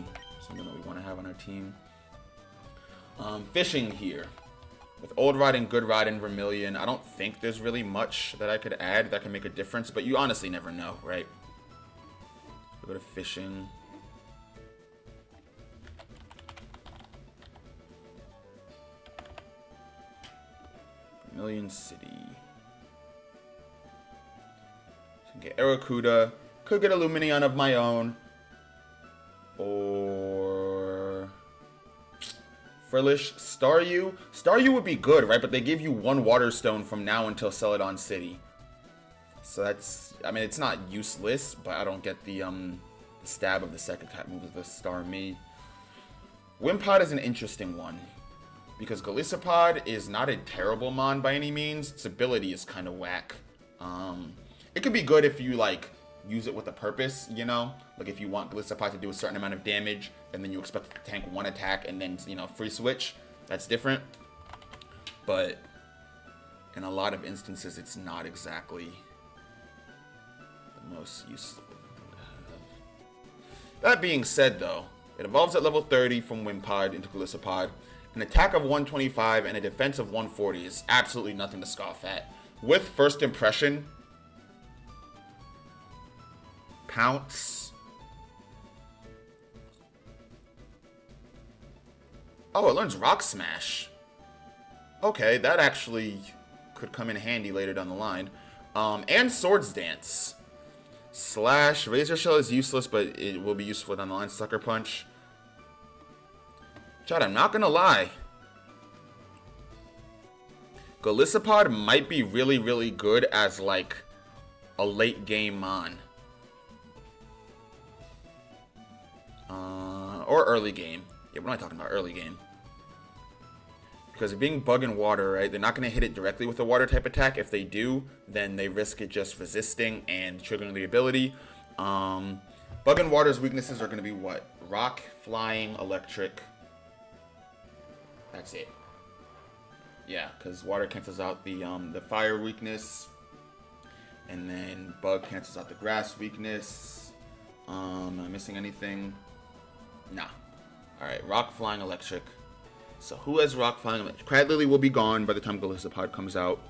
something that we want to have on our team. Fishing here. With Old Rod and Good Rod and Vermilion, I don't think there's really much that I could add that can make a difference, but you honestly never know, right? We'll go to fishing. Vermilion City. So I can get Aracuda. Could get a Lumineon of my own. Or... Frillish. Staryu. Staryu would be good, right? But they give you 1 Water Stone from now until Celadon City. So that's... I mean, it's not useless, but I don't get the stab of the second type move with the Starmie. Wimpod is an interesting one. Because Golisopod is not a terrible mon by any means. Its ability is kind of whack. It could be good if you, like, use it with a purpose, you know? Like, if you want Golisopod to do a certain amount of damage, and then you expect it to tank 1 attack, and then, you know, free switch. That's different. But in a lot of instances, it's not exactly the most useful. That being said, though, it evolves at level 30 from Wimpod into Golisopod. An attack of 125 and a defense of 140 is absolutely nothing to scoff at. With First Impression, Pounce. Oh, it learns Rock Smash. Okay, that actually could come in handy later down the line. And Swords Dance. Slash. Razor Shell is useless, but it will be useful down the line. Sucker Punch. Chad, I'm not gonna lie. Golisopod might be really, really good as, like, a late game mon. Or early game. Yeah, we're not talking about early game. Because it being Bug and Water, right, they're not going to hit it directly with a Water type attack. If they do, then they risk it just resisting and triggering the ability. Bug and Water's weaknesses are going to be what? Rock, Flying, Electric. That's it. Yeah, because Water cancels out the Fire weakness. And then Bug cancels out the Grass weakness. Am I missing anything? Nah. Alright, Rock, Flying, Electric. So who has Rock, Flying, Electric? Cradlily will be gone by the time Golisopod comes out.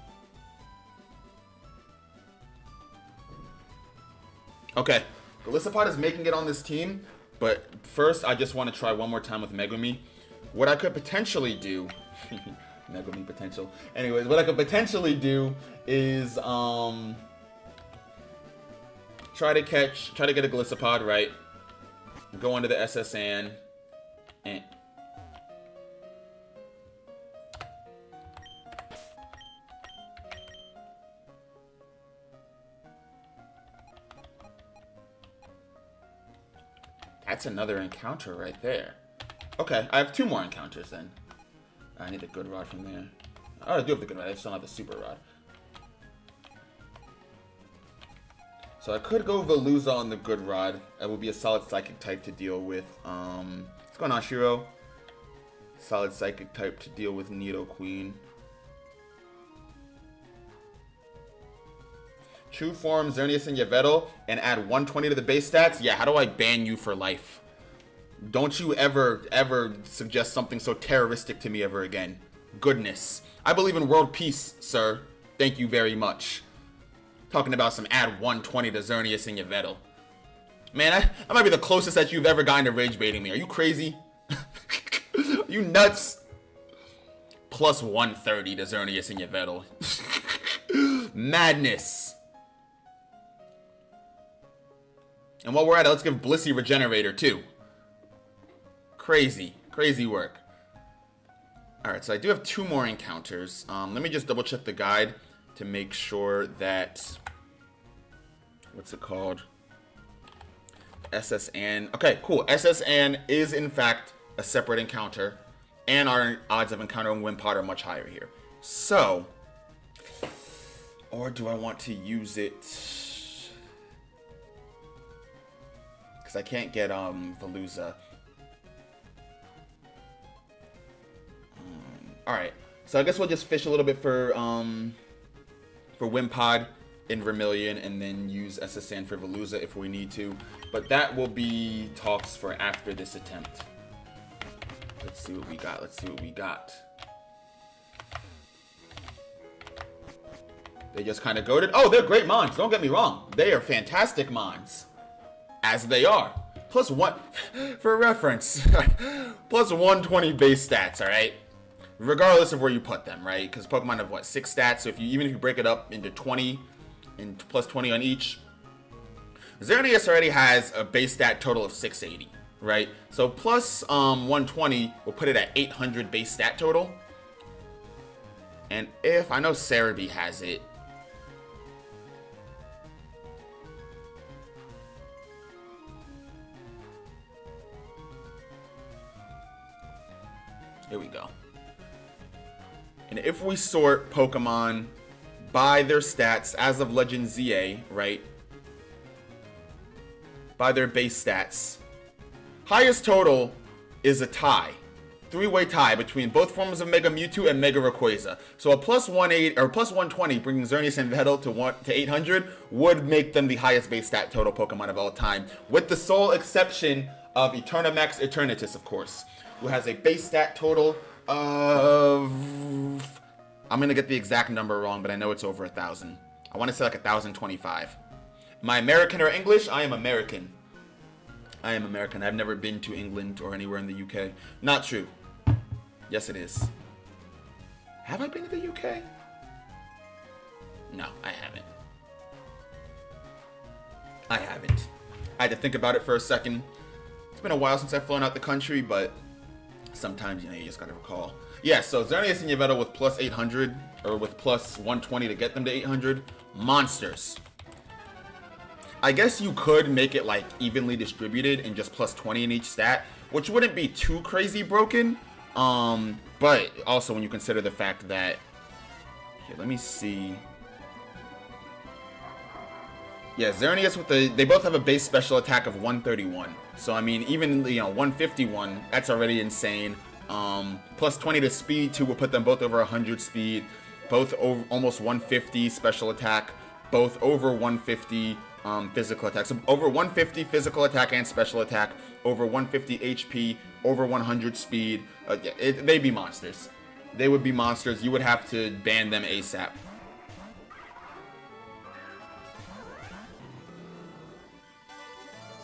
Okay, Golisopod is making it on this team. But first, I just want to try one more time with Megumi. What I could potentially do... Megumi potential. Anyways, what I could potentially do is... try to get a Golisopod, right? Go under the SSN. And... that's another encounter right there. Okay, I have 2 more encounters then. I need a Good Rod from there. Oh, I do have the good rod. I just don't have the super rod. So I could go Veluza on the good rod. That would be a solid psychic type to deal with. What's going on, Shiro? Solid psychic type to deal with Nidoqueen. True form, Xerneas and Yveltal, and add 120 to the base stats? Yeah, how do I ban you for life? Don't you ever suggest something so terroristic to me ever again. Goodness. I believe in world peace, sir. Thank you very much. Talking about some add 120 to Xerneas and Yveltal. Man, I might be the closest that you've ever gotten to rage baiting me. Are you crazy? Are you nuts? Plus 130 to Xerneas and Yveltal. Madness. And while we're at it, let's give Blissey Regenerator too. Crazy. Crazy work. Alright, so I do have 2 more encounters. Let me just double check the guide to make sure that... What's it called? SSN. Okay, cool. SSN is in fact a separate encounter. And our odds of encountering Wimpod are much higher here. So... Or do I want to use it... Because I can't get Veluza. Alright, so I guess we'll just fish a little bit for Wimpod in Vermilion and then use SSN for Veluza if we need to. But that will be talks for after this attempt. Let's see what we got. Let's see what we got. They just kind of goaded. Oh, they're great mons. Don't get me wrong. They are fantastic mons. As they are. Plus one, for reference, plus 120 base stats, alright? Regardless of where you put them, right? Because Pokemon have, what, 6 stats? So even if you break it up into 20, and plus 20 on each, Xerneas already has a base stat total of 680, right? So plus 120 will put it at 800 base stat total. And if, I know Cerebi has it. Here we go. And if we sort Pokemon by their stats as of Legend ZA, right? By their base stats. Highest total is a tie. 3-way tie between both forms of Mega Mewtwo and Mega Rayquaza. So a plus 180 or plus 120 bringing Xerneas and Yveltal to 800 would make them the highest base stat total Pokemon of all time, with the sole exception of Eternamax Eternatus, of course, who has a base stat total of... I'm going to get the exact number wrong, but I know it's over 1,000. I want to say like 1,025. Am I American or English? I am American. I am American. I've never been to England or anywhere in the UK. Not true. Yes, it is. Have I been to the UK? No, I haven't. I haven't. I had to think about it for a second. It's been a while since I've flown out the country, but sometimes, you know, you just gotta recall. Yeah, so Xerneas and Yveltal with plus 800, or with plus 120 to get them to 800. Monsters. I guess you could make it like evenly distributed and just plus 20 in each stat, which wouldn't be too crazy broken. But also when you consider the fact that, here, let me see. Yeah, Xerneas with they both have a base special attack of 131. So I mean, even, you know, 151, that's already insane. Plus 20 to speed too will put them both over 100 speed, both over almost 150 special attack, both over 150 physical attack. So over 150 physical attack and special attack, over 150 HP, over 100 speed. Yeah, they'd be monsters. They would be monsters. You would have to ban them ASAP.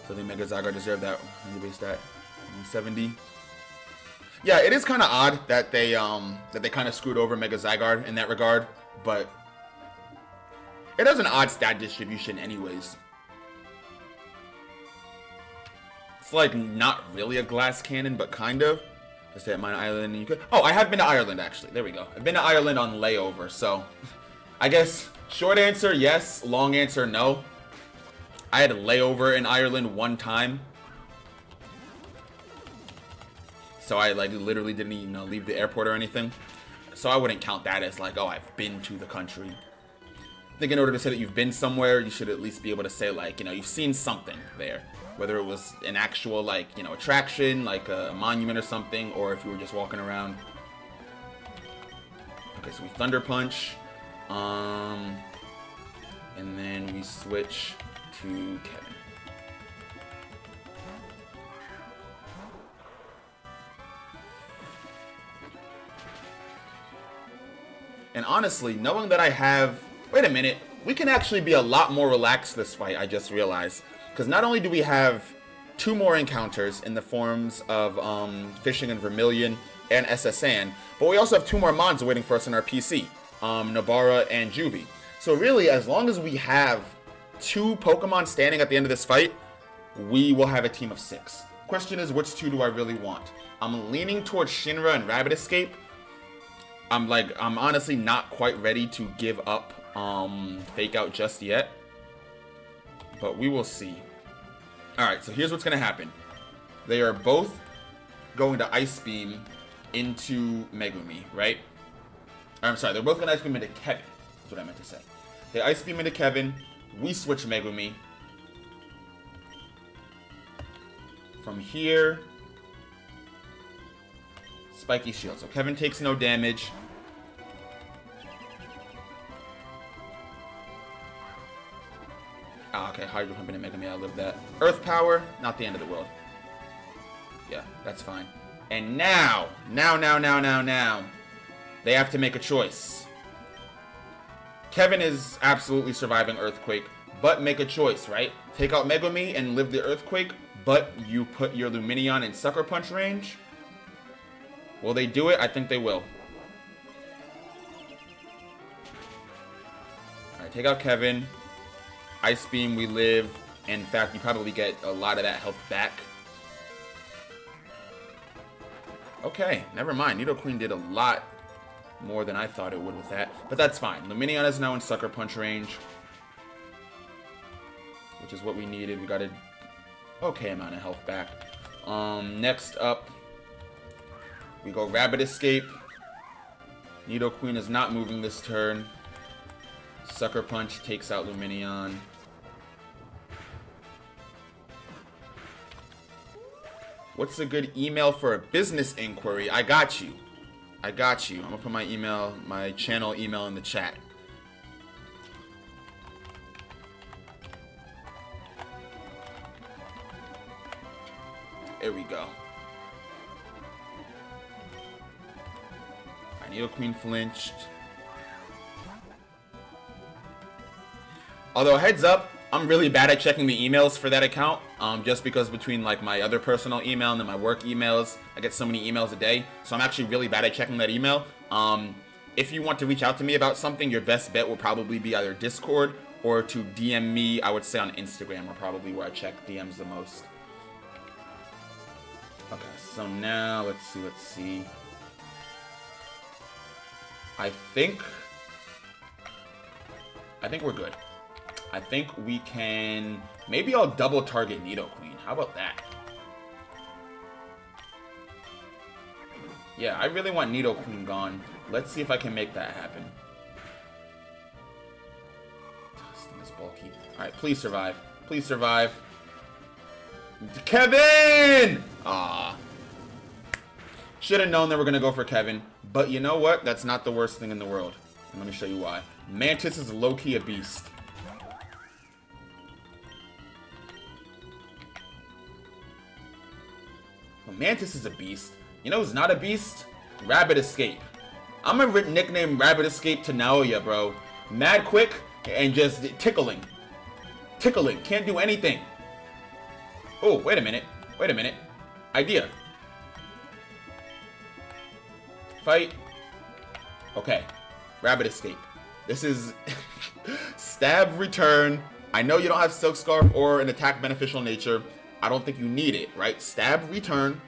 So the Mega Zygarde deserve that base stat 170. Yeah, it is kind of odd that they kind of screwed over Mega Zygarde in that regard, but it has an odd stat distribution anyways. It's like not really a glass cannon, but kind of. Just at my island, you could. Oh, I have been to Ireland actually. There we go. I've been to Ireland on layover, so I guess short answer yes, long answer no. I had a layover in Ireland one time. So I like literally didn't even leave the airport or anything. So I wouldn't count that as like, oh, I've been to the country. I think in order to say that you've been somewhere, you should at least be able to say, like, you know, you've seen something there. Whether it was an actual, like, you know, attraction, like a monument or something, or if you were just walking around. Okay, so we Thunder Punch. And then we switch to Kevin. And honestly, knowing that I have... Wait a minute. We can actually be a lot more relaxed this fight, I just realized. Because not only do we have 2 more encounters in the forms of Fishing and Vermilion and SSN, but we also have 2 more mons waiting for us on our PC. Nobara and Juvie. So really, as long as we have 2 Pokemon standing at the end of this fight, we will have a team of 6. Question is, which 2 do I really want? I'm leaning towards Shinra and Rabbit Escape. I'm honestly not quite ready to give up Fake Out just yet. But we will see. Alright, so here's what's going to happen. They are both going to Ice Beam into Megumi, right? I'm sorry, they're both going to Ice Beam into Kevin. That's what I meant to say. They Ice Beam into Kevin. We switch Megumi. From here... Spiky Shield. So Kevin takes no damage. Ah, okay, Hydro Pump into Megumi, I live that. Earth Power, not the end of the world. Yeah, that's fine. And now, they have to make a choice. Kevin is absolutely surviving Earthquake, but make a choice, right? Take out Megumi and live the Earthquake, but you put your Lumineon in Sucker Punch range? Will they do it? I think they will. Alright, take out Kevin. Ice Beam, we live. In fact, you probably get a lot of that health back. Okay, never mind. Nidoqueen did a lot more than I thought it would with that. But that's fine. Lumineon is now in Sucker Punch range. Which is what we needed. We got a okay amount of health back. Next up, we go Rabbit Escape. Nidoqueen is not moving this turn. Sucker Punch takes out Lumineon. What's a good email for a business inquiry? I got you. I got you. I'm gonna put my email, my channel email in the chat. There we go. Nidoqueen flinched. Although, heads up, I'm really bad at checking the emails for that account. Just because between like my other personal email and then my work emails, I get so many emails a day. So I'm actually really bad at checking that email. If you want to reach out to me about something, your best bet will probably be either Discord or to DM me. I would say on Instagram are probably where I check DMs the most. Okay, so now let's see. I think we're good. I think we can... Maybe I'll double target Nidoqueen. How about that? Yeah, I really want Nidoqueen gone. Let's see if I can make that happen. This thing is bulky. Alright, please survive. Please survive. Kevin! Ah. Should have known they were going to go for Kevin. But you know what? That's not the worst thing in the world. And let me show you why. Mantis is low-key a beast. Well, Mantis is a beast. You know who's not a beast? Rabbit Escape. I'm gonna nickname Rabbit Escape to Naoya, bro. Mad quick and just tickling. Tickling. Can't do anything. Oh, wait a minute. Wait a minute. Idea. Fight. Okay. Rabbit Escape. This is Stab Return. I know you don't have Silk Scarf or an attack beneficial nature. I don't think you need it, right? Stab Return.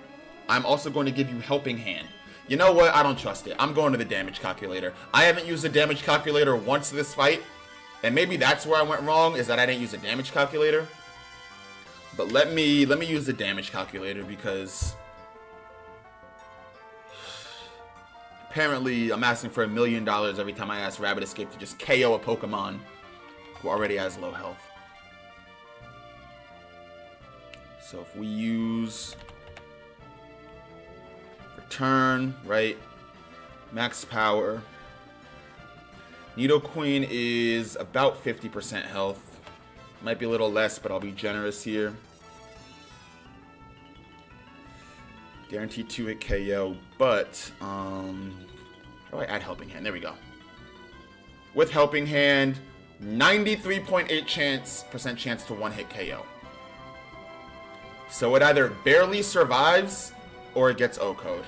I'm also going to give you Helping Hand. You know what? I don't trust it. I'm going to the damage calculator. I haven't used the damage calculator once this fight. And maybe that's where I went wrong, is that I didn't use a damage calculator. But let me use the damage calculator because Apparently, I'm asking for $1 million every time I ask Rabbit Escape to just KO a Pokemon who already has low health. So if we use Return, right? Max power. Nidoqueen is about 50% health. Might be a little less, but I'll be generous here. Guaranteed 2-hit KO, but how do I add Helping Hand? There we go. With Helping Hand, 93.8% chance to 1-hit KO. So it either barely survives or it gets O-code.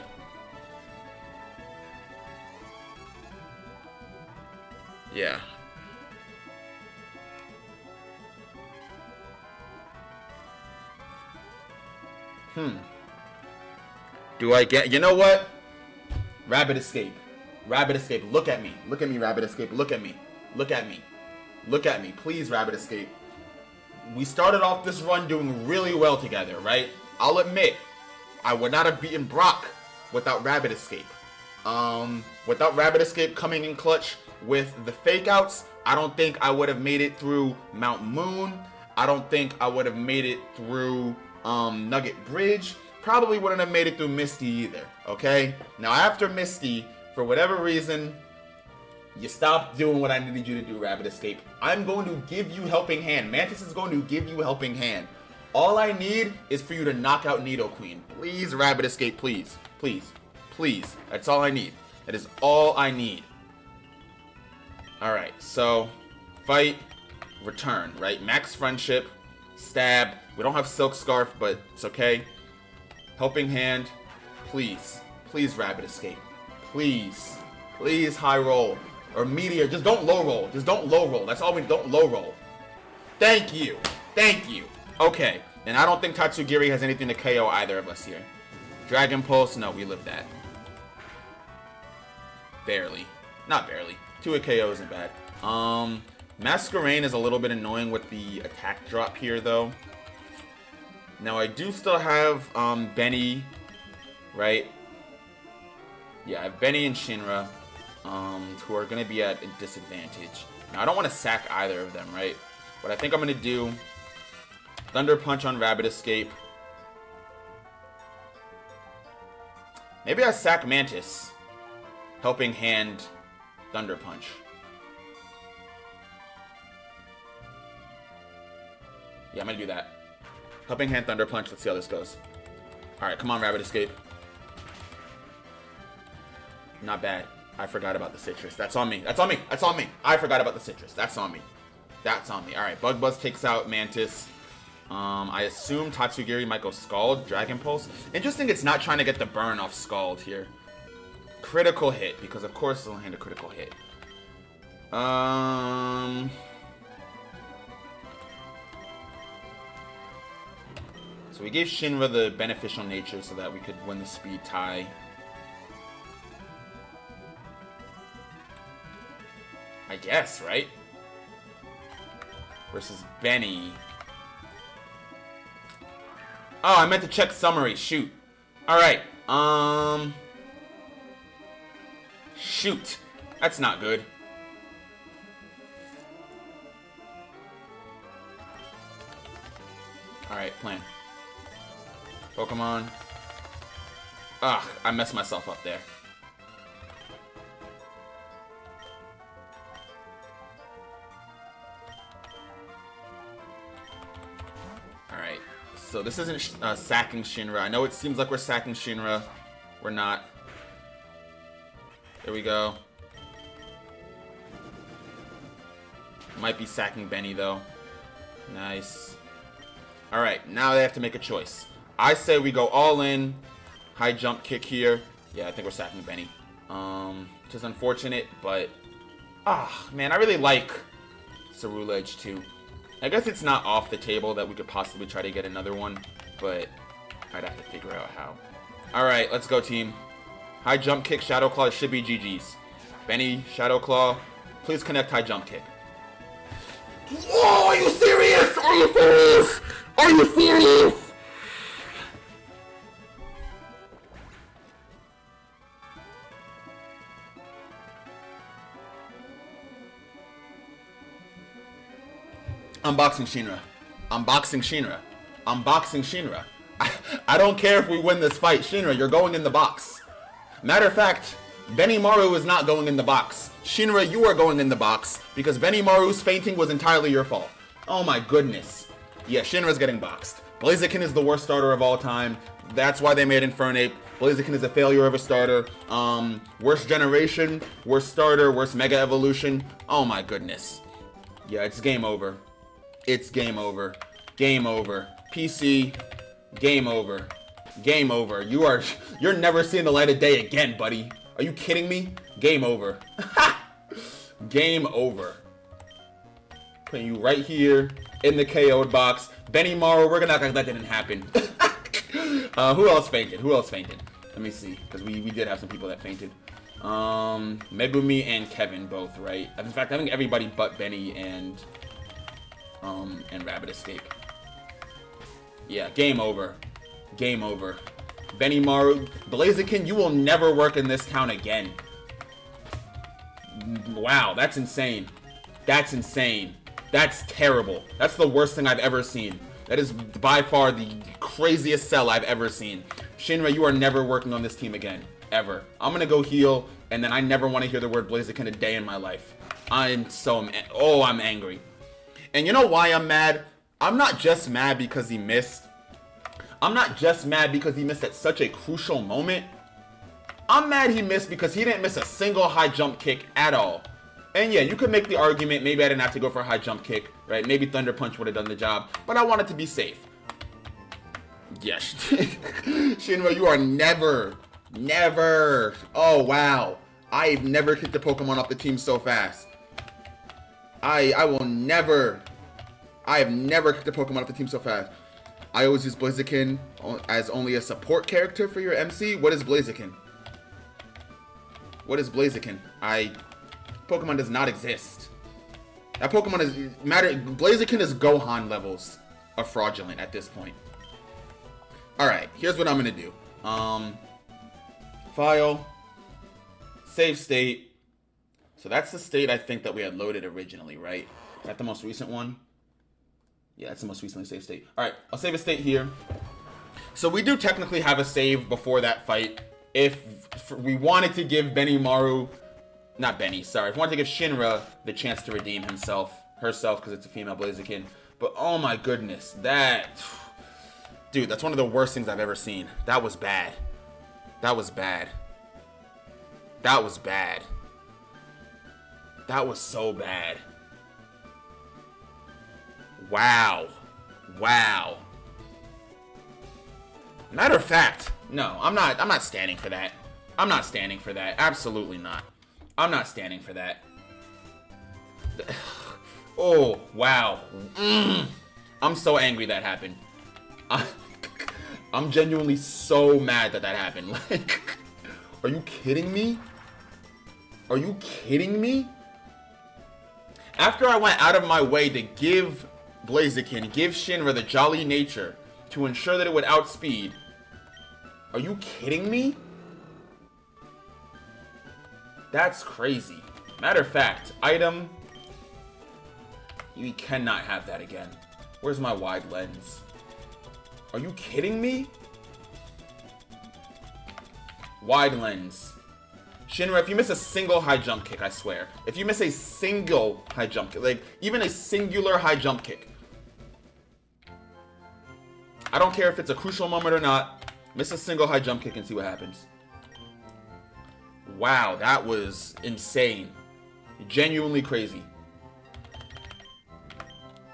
Yeah. Do I get... You know what? Rabbit Escape. Rabbit Escape, look at me. Look at me, Rabbit Escape. Look at me. Look at me. Look at me. Please, Rabbit Escape. We started off this run doing really well together, right? I'll admit, I would not have beaten Brock without Rabbit Escape. Without Rabbit Escape coming in clutch with the fake outs, I don't think I would have made it through Mount Moon. I don't think I would have made it through Nugget Bridge. Probably wouldn't have made it through Misty either, okay? Now after Misty, for whatever reason, you stopped doing what I needed you to do, Rabbit Escape. I'm going to give you Helping Hand. Mantis is going to give you Helping Hand. All I need is for you to knock out Nidoqueen. Please, Rabbit Escape, please. Please. Please. That's all I need. That is all I need. Alright, so fight, return, right? Max Friendship, stab. We don't have Silk Scarf, but it's okay. Helping Hand, please. Please, Rabbit Escape. Please. Please, high roll. Or Meteor. Just don't low roll. Just don't low roll. That's all we don't low roll. Thank you. Thank you. Okay. And I don't think Tatsugiri has anything to KO either of us here. Dragon Pulse, no, we live that. Barely. Not barely. 2-hit KO isn't bad. Masquerain is a little bit annoying with the attack drop here, though. Now, I do still have Benny, right? Yeah, I have Benny and Shinra, who are going to be at a disadvantage. Now, I don't want to sack either of them, right? What I think I'm going to do, Thunder Punch on Rabbit Escape. Maybe I sack Mantis. Helping Hand, Thunder Punch. Yeah, I'm going to do that. Helping Hand, Thunder Punch. Let's see how this goes. Alright, come on, Rabbit Escape. Not bad. I forgot about the citrus. That's on me. That's on me. That's on me. I forgot about the citrus. That's on me. That's on me. Alright, Bug Buzz takes out Mantis. I assume Tatsugiri might go Scald, Dragon Pulse. Interesting it's not trying to get the burn off Scald here. Critical hit, because of course it'll hand a critical hit. So we gave Shinra the beneficial nature so that we could win the speed tie. I guess, right? Versus Benny. Oh, I meant to check summary. Shoot. Alright. Shoot. That's not good. Alright, plan. Pokemon. Ugh, I messed myself up there. Alright, so this isn't sacking Shinra. I know it seems like we're sacking Shinra. We're not. There we go. Might be sacking Benny, though. Nice. Alright, now they have to make a choice. I say we go all in. High jump kick here. Yeah, I think we're sacking Benny. Which is unfortunate, but... man, I really like Cerulege, too. I guess it's not off the table that we could possibly try to get another one, but I'd have to figure out how. Alright, let's go, team. High jump kick, Shadow Claw, should be GG's. Benny, Shadow Claw, please connect high jump kick. Whoa, are you serious? Are you serious? Are you serious? Unboxing Shinra. Unboxing Shinra. Unboxing Shinra. I don't care if we win this fight. Shinra, you're going in the box. Matter of fact, Benimaru is not going in the box. Shinra, you are going in the box because Benimaru's fainting was entirely your fault. Oh my goodness. Yeah, Shinra's getting boxed. Blaziken is the worst starter of all time. That's why they made Infernape. Blaziken is a failure of a starter. Worst generation, worst starter, worst Mega Evolution. Oh my goodness. Yeah, it's game over. It's game over. Game over. PC, game over. Game over. You're never seeing the light of day again, buddy. Are you kidding me? Game over. Game over. Putting you right here in the KO'd box. Benimaru, we're gonna act like that didn't happen. Who else fainted? Who else fainted? Let me see, because we did have some people that fainted. Megumi and Kevin both, right? In fact, I think everybody but Benny and Rabbit Escape. Yeah, game over. Game over. Benimaru, Blaziken, you will never work in this town again. Wow, that's insane. That's insane. That's terrible. That's the worst thing I've ever seen. That is by far the craziest sell I've ever seen. Shinra, you are never working on this team again. Ever. I'm gonna go heal, and then I never want to hear the word Blaziken a day in my life. I'm so I'm angry. And you know why I'm mad? I'm not just mad because he missed. I'm not just mad because he missed at such a crucial moment. I'm mad he missed because he didn't miss a single high jump kick at all. And yeah, you could make the argument, maybe I didn't have to go for a high jump kick, right? Maybe Thunder Punch would have done the job, but I wanted to be safe. Yes. Shinra, you are never. Oh, wow. I've never kicked a Pokemon off the team so fast. I have never kicked a Pokemon off the team so fast. I always use Blaziken as only a support character for your MC. What is Blaziken? What is Blaziken? Pokemon does not exist. That Pokemon is Blaziken is Gohan levels of fraudulent at this point. Alright, here's what I'm gonna do. File. Save state. So that's the state I think that we had loaded originally, right? Is that the most recent one? Yeah, that's the most recently saved state. Alright, I'll save a state here. So we do technically have a save before that fight. If we wanted to give Benimaru... Not Benny, sorry. If we wanted to give Shinra the chance to redeem herself, because it's a female Blaziken. But oh my goodness, that... Dude, that's one of the worst things I've ever seen. That was bad. That was bad. That was bad. That was so bad. Wow. Wow. Matter of fact, no, I'm not standing for that. I'm not standing for that. Absolutely not. I'm not standing for that. Oh, wow. I'm so angry that happened. I'm genuinely so mad that happened. Like, are you kidding me? Are you kidding me? After I went out of my way to give Blaziken, give Shinra the jolly nature to ensure that it would outspeed. Are you kidding me? That's crazy. Matter of fact, item. We cannot have that again. Where's my wide lens? Are you kidding me? Wide lens. Shinra, if you miss a single high jump kick, I swear. If you miss a single high jump kick, like even a singular high jump kick. I don't care if it's a crucial moment or not. Miss a single high jump kick and see what happens. Wow, that was insane. Genuinely crazy.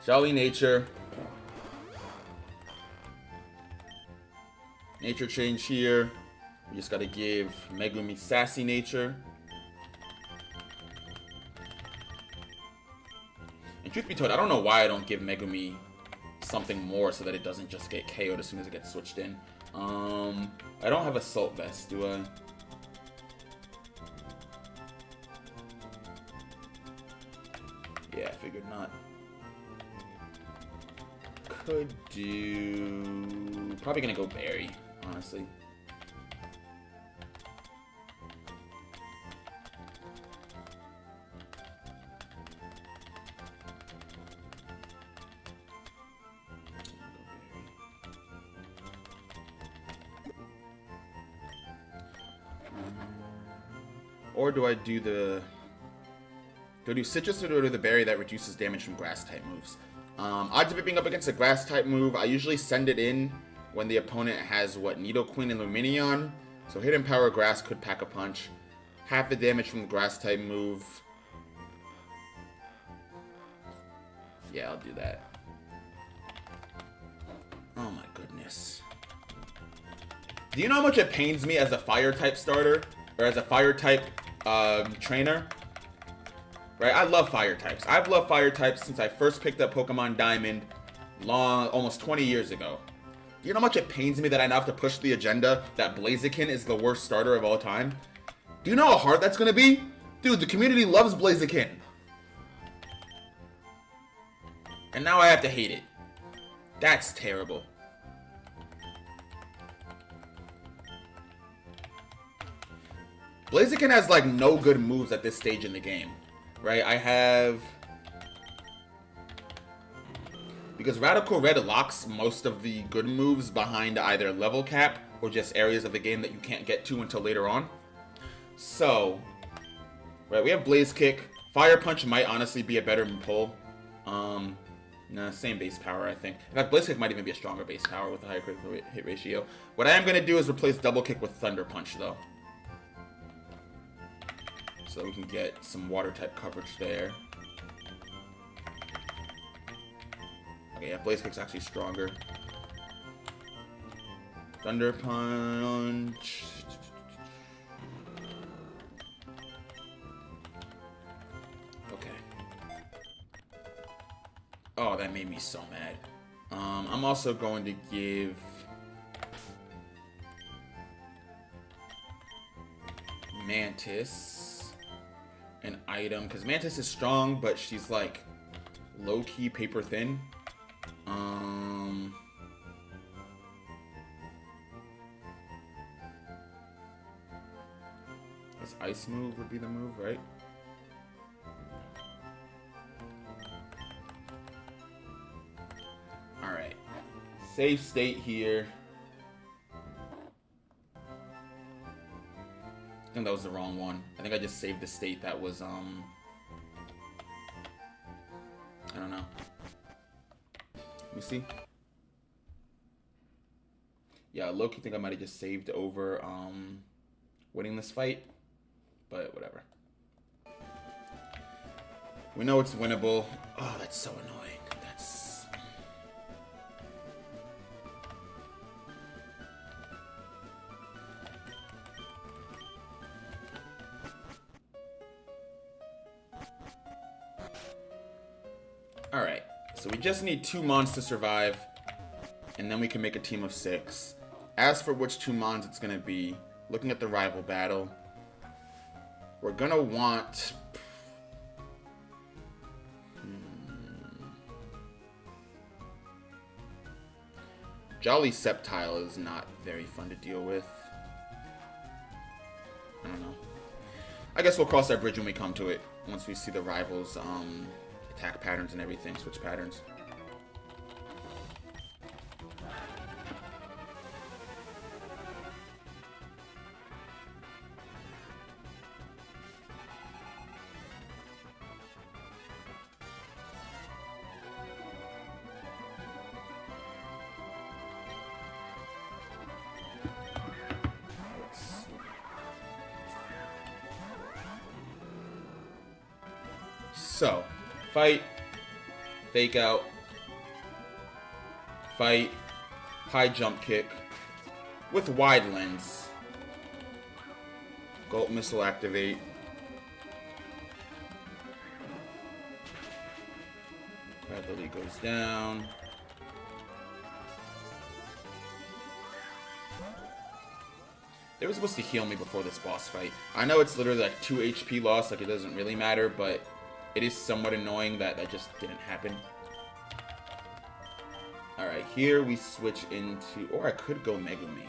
Jolly nature. Nature change here. We just gotta give Megumi sassy nature. And truth be told, I don't know why I don't give Megumi something more so that it doesn't just get KO'd as soon as it gets switched in. I don't have Assault Vest, do I? Yeah, I figured not. Could do... Probably gonna go Berry, honestly. Or do I do the... Do I do Citrus or do I do the berry that reduces damage from grass-type moves? Odds of it being up against a grass-type move, I usually send it in when the opponent has, what, Nidoqueen and Lumineon? So Hidden Power Grass could pack a punch. Half the damage from the grass-type move. Yeah, I'll do that. Oh my goodness. Do you know how much it pains me as a Fire-type starter? Or as a Fire-type trainer? Right, I love Fire types. I've loved Fire types since I first picked up Pokemon Diamond almost 20 years ago. Do you know how much it pains me that I now have to push the agenda that Blaziken is the worst starter of all time? Do you know how hard that's gonna be? Dude, the community loves Blaziken. And now I have to hate it. That's terrible. Blaziken has like no good moves at this stage in the game. Right, I have... Because Radical Red locks most of the good moves behind either level cap or just areas of the game that you can't get to until later on. So, right, we have Blaze Kick. Fire Punch might honestly be a better pull. Nah, same base power, I think. In fact, Blaze Kick might even be a stronger base power with a higher critical hit ratio. What I am going to do is replace Double Kick with Thunder Punch, though. So we can get some water-type coverage there. Okay, yeah, Blaze Kick's actually stronger. Thunder Punch. Okay. Oh, that made me so mad. I'm also going to give... Mantis an item, because Mantis is strong, but she's like low-key paper thin. This ice move would be the move, right? Alright. Safe state here. I think that was the wrong one. I think I just saved the state that was, I don't know. Let me see. Yeah, low-key think I might have just saved over, winning this fight. But, whatever. We know it's winnable. Oh, that's so annoying. That's... Alright, so we just need 2 Mons to survive, and then we can make a team of 6. As for which 2 Mons it's going to be, looking at the rival battle, we're going to want... Jolly Sceptile is not very fun to deal with. I don't know. I guess we'll cross that bridge when we come to it, once we see the rivals' attack patterns and everything, switch patterns. So, fight, fake out, fight, high jump kick, with wide lens, Gulp Missile activate, Bradley goes down, they were supposed to heal me before this boss fight. I know it's literally like 2 HP loss, like it doesn't really matter, but it is somewhat annoying that that just didn't happen. Alright, here we switch into... Or I could go Megumi.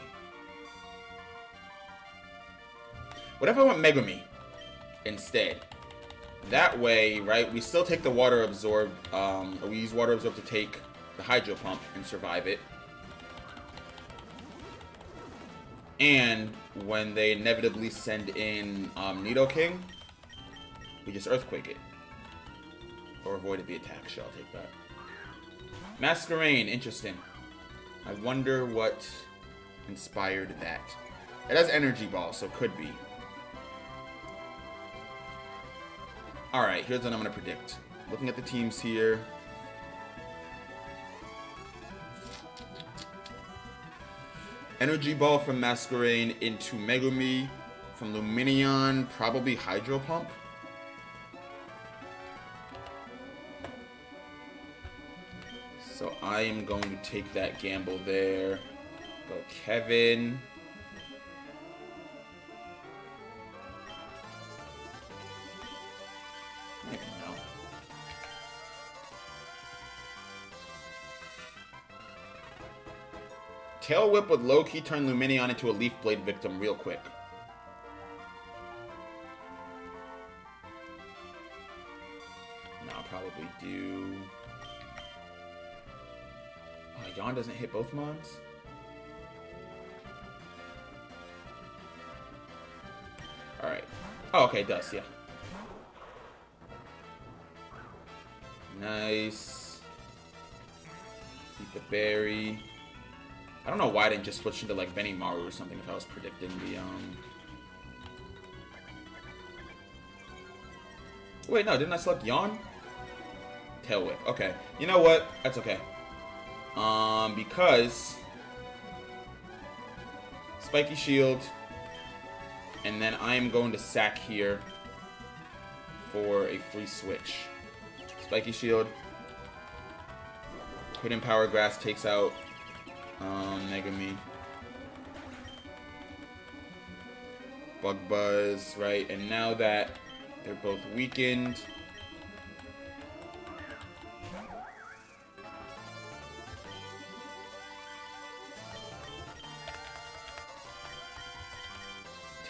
What if I went Megumi instead? That way, right, we still take the Water Absorb, or we use Water Absorb to take the Hydro Pump and survive it. And when they inevitably send in Nidoking, we just Earthquake it. Or avoided the attack. Sure, I'll take that. Masquerain, interesting. I wonder what inspired that. It has Energy Ball, so could be. Alright, here's what I'm going to predict. Looking at the teams here. Energy Ball from Masquerain into Megumi. From Lumineon, probably Hydro Pump. So I am going to take that gamble there. Go Kevin. I don't even know. Tail Whip would low-key turn Lumineon into a Leaf Blade victim real quick. No, I'll probably do... Oh, Yawn doesn't hit both mons? Alright. Oh, okay, it does, yeah. Nice. Eat the berry. I don't know why I didn't just switch into like Benimaru or something if I was predicting the Wait, no, didn't I select Yawn? Tail Whip. Okay. You know what? That's okay. Because Spiky Shield, and then I am going to sack here for a free switch. Spiky Shield. Hidden Power Grass takes out Megumi. Bug Buzz, right? And now that they're both weakened,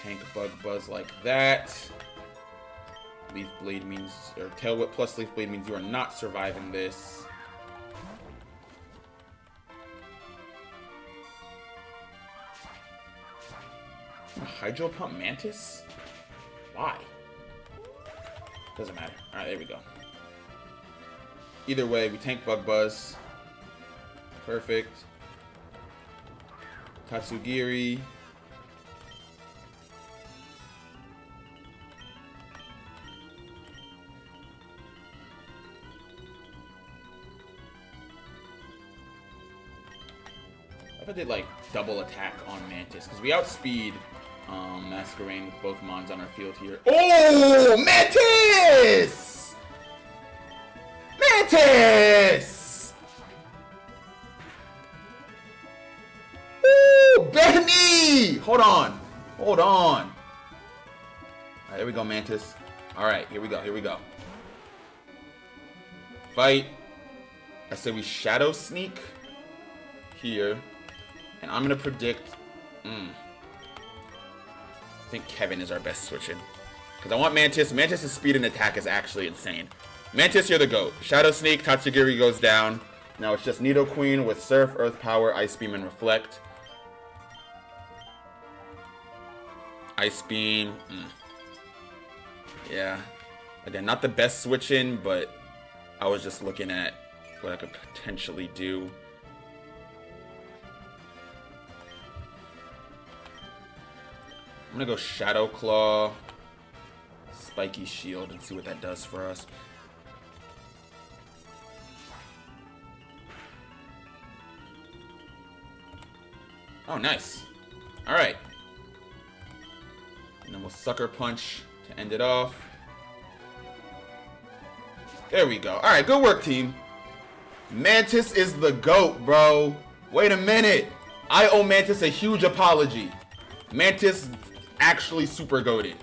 tank Bug Buzz like that. Leaf Blade means, or Tail Whip plus Leaf Blade means you are not surviving this. Hydro Pump Mantis? Why? Doesn't matter. Alright, there we go. Either way, we tank Bug Buzz. Perfect. Tatsugiri. If I did like double attack on Mantis, because we outspeed Masquerain with both mons on our field here. Oh, Mantis! Mantis! Woo, Benny! Hold on. Hold on. All right, here we go, Mantis. All right, here we go. Here we go. Fight. I say we Shadow Sneak here. And I'm going to predict... I think Kevin is our best switch-in. Because I want Mantis. Mantis' speed and attack is actually insane. Mantis, you're the GOAT. Shadow Sneak, Tatsugiri goes down. Now it's just Nidoqueen with Surf, Earth Power, Ice Beam, and Reflect. Ice Beam. Yeah. Again, not the best switch-in, but I was just looking at what I could potentially do. I'm gonna go Shadow Claw, Spiky Shield, and see what that does for us. Oh, nice. Alright. And then we'll Sucker Punch to end it off. There we go. Alright, good work, team. Mantis is the GOAT, bro. Wait a minute. I owe Mantis a huge apology. Mantis actually super goated.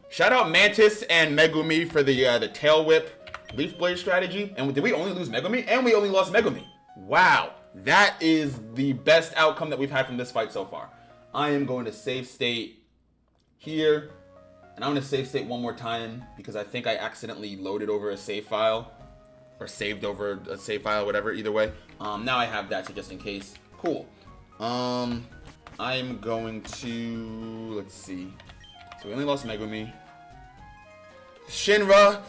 Shout out Mantis and Megumi for the Tail Whip Leaf Blade strategy. And did we only lose Megumi? And we only lost Megumi. Wow. That is the best outcome that we've had from this fight so far. I am going to save state here. And I'm going to save state one more time because I think I accidentally loaded over a save file. Or saved over a save file, whatever, either way. Now I have that, so just in case. Cool. I'm going to... Let's see. So we only lost Megumi. Shinra!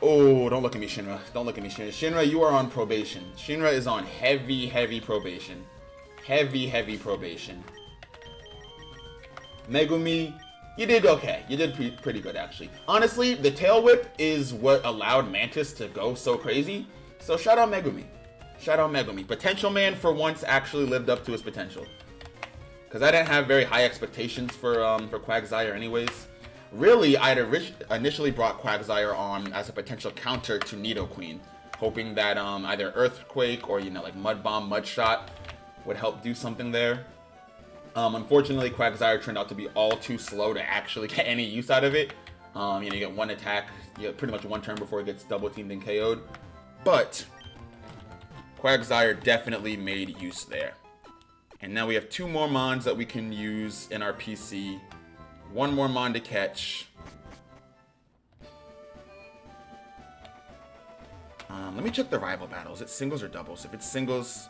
Oh, don't look at me, Shinra. Don't look at me, Shinra. Shinra, you are on probation. Shinra is on heavy, heavy probation. Heavy, heavy probation. Megumi, you did okay. You did pretty good, actually. Honestly, the tail whip is what allowed Mantis to go so crazy. So shout out Megumi. Shout out Megumi. Potential Man, for once, actually lived up to his potential. Because I didn't have very high expectations for Quagsire anyways. Really, I'd initially brought Quagsire on as a potential counter to Nidoqueen. Hoping that either Earthquake or, you know, like Mud Bomb, Mud Shot would help do something there. Unfortunately, Quagsire turned out to be all too slow to actually get any use out of it. You know, you get one attack, you get pretty much one turn before it gets double teamed and KO'd. But Quagsire definitely made use there. And now we have 2 more Mons that we can use in our PC. 1 more Mon to catch. Let me check the rival battles. Is it singles or doubles? If it's singles,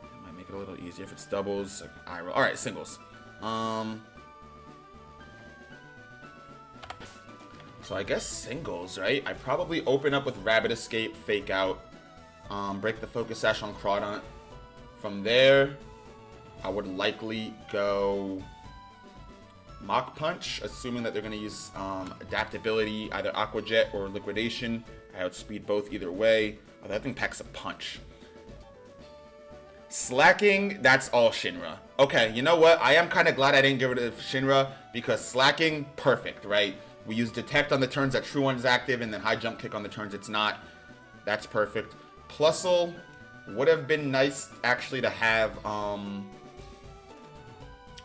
it might make it a little easier. If it's doubles, I roll. All right, singles. So I guess singles, right? I probably open up with Rabbit Escape, Fake Out, break the Focus Sash on Crawdaunt. From there, I would likely go Mach Punch, assuming that they're going to use adaptability, either Aqua Jet or Liquidation. I outspeed both either way. Although that thing packs a punch. Slacking, that's all Shinra. Okay, you know what? I am kind of glad I didn't get rid of Shinra, because slacking, perfect, right? We use Detect on the turns that True One is active, and then High Jump Kick on the turns it's not. That's perfect. Plusle would have been nice, actually, to have,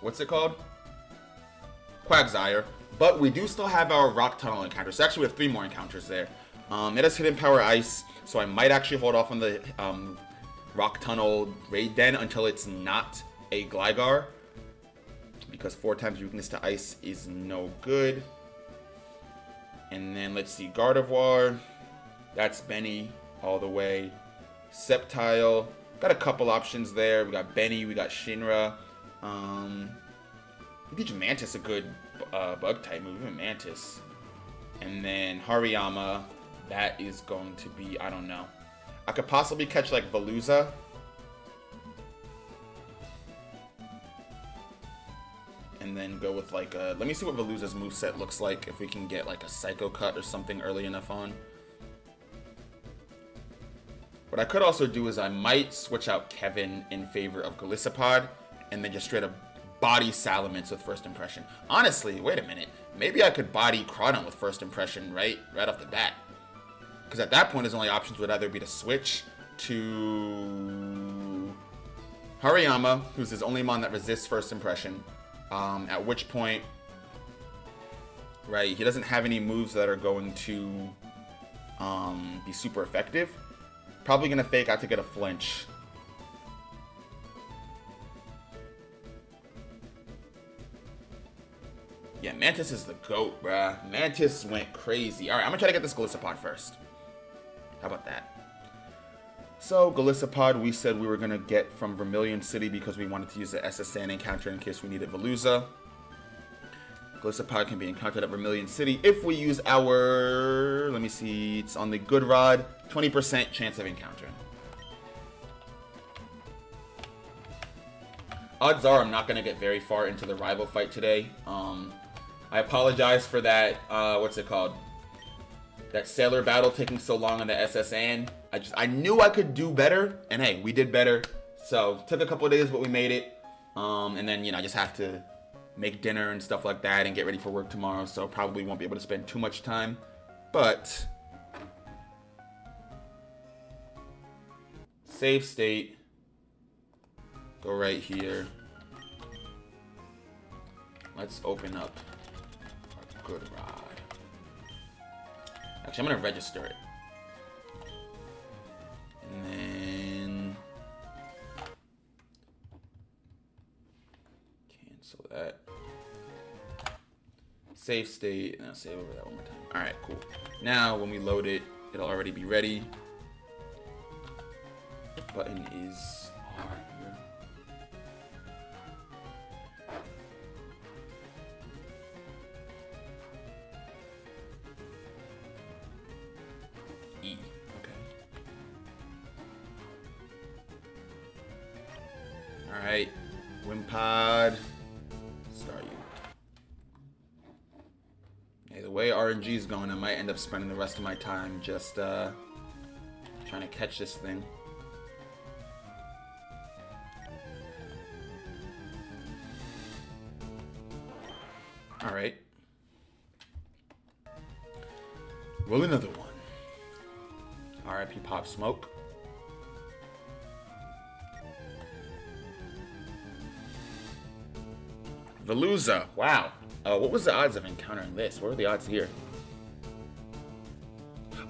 what's it called? Quagsire. But we do still have our Rock Tunnel encounter. So actually we have 3 more encounters there. It has Hidden Power Ice, so I might actually hold off on the Rock Tunnel Raid Den until it's not a Gligar. Because 4 times weakness to Ice is no good. And then let's see, Gardevoir. That's Benny all the way. Sceptile. Got a couple options there. We got Benny, we got Shinra. We teach Mantis a good bug type move, even Mantis. And then Hariyama, that is going to be, I don't know. I could possibly catch like Veluza. And then go with like a, let me see what Veluza's moveset looks like, if we can get like a Psycho Cut or something early enough on. What I could also do is I might switch out Kevin in favor of Golisopod, and then just straight up body Salamence with First Impression. Honestly, wait a minute. Maybe I could body Crawdaunt with First Impression right off the bat. Because at that point, his only options would either be to switch to Hariyama, who's his only Mon that resists First Impression. At which point, right, he doesn't have any moves that are going to be super effective. Probably going to Fake Out to get a flinch. Yeah, Mantis is the GOAT, bruh. Mantis went crazy. Alright, I'm going to try to get this Golisopod first. How about that? So, Golisopod, we said we were going to get from Vermilion City because we wanted to use the SSN encounter in case we needed Veluza. Golisopod can be encountered at Vermilion City if we use our, let me see, it's on the Good Rod, 20% chance of encountering. Odds are I'm not going to get very far into the rival fight today. I apologize for that, what's it called? That Sailor battle taking so long on the SSN. I knew I could do better, and hey, we did better. So, took a couple of days, but we made it. And then, you know, I just have to make dinner and stuff like that and get ready for work tomorrow, so probably won't be able to spend too much time. But save state. Go right here. Let's open up our Good Rod. Actually, I'm going to register it. And then cancel that. Save state, and I'll save over that one more time. Alright, cool. Now, when we load it, it'll already be ready. The button is R here. Alright. Wimpod. Start you. Hey, the way RNG is going, I might end up spending the rest of my time just trying to catch this thing. Alright. Roll another one. RIP Pop Smoke. Veluza. Wow. What was the odds of encountering this? What were the odds here?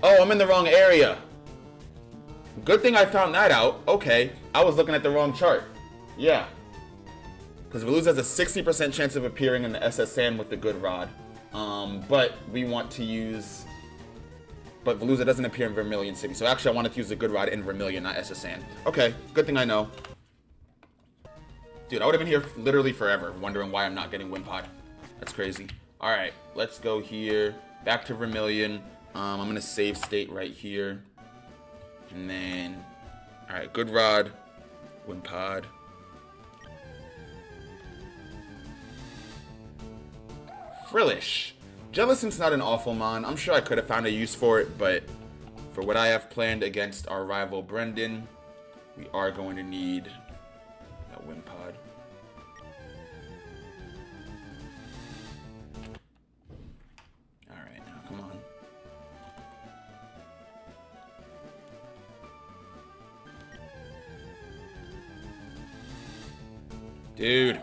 Oh, I'm in the wrong area. Good thing I found that out. Okay. I was looking at the wrong chart. Yeah. Because Veluza has a 60% chance of appearing in the SSN with the good rod. But we want to use... But Veluza doesn't appear in Vermilion City. So actually I wanted to use the good rod in Vermilion, not SSN. Okay. Good thing I know. Dude, I would have been here literally forever wondering why I'm not getting Wimpod. That's crazy. Alright, let's go here. Back to Vermilion. I'm going to save state right here. And then... Alright, good rod. Wimpod. Frillish. Jellicent's not an awful mon. I'm sure I could have found a use for it, but for what I have planned against our rival Brendan, we are going to need a Wimpod. Alright, now come on. Dude.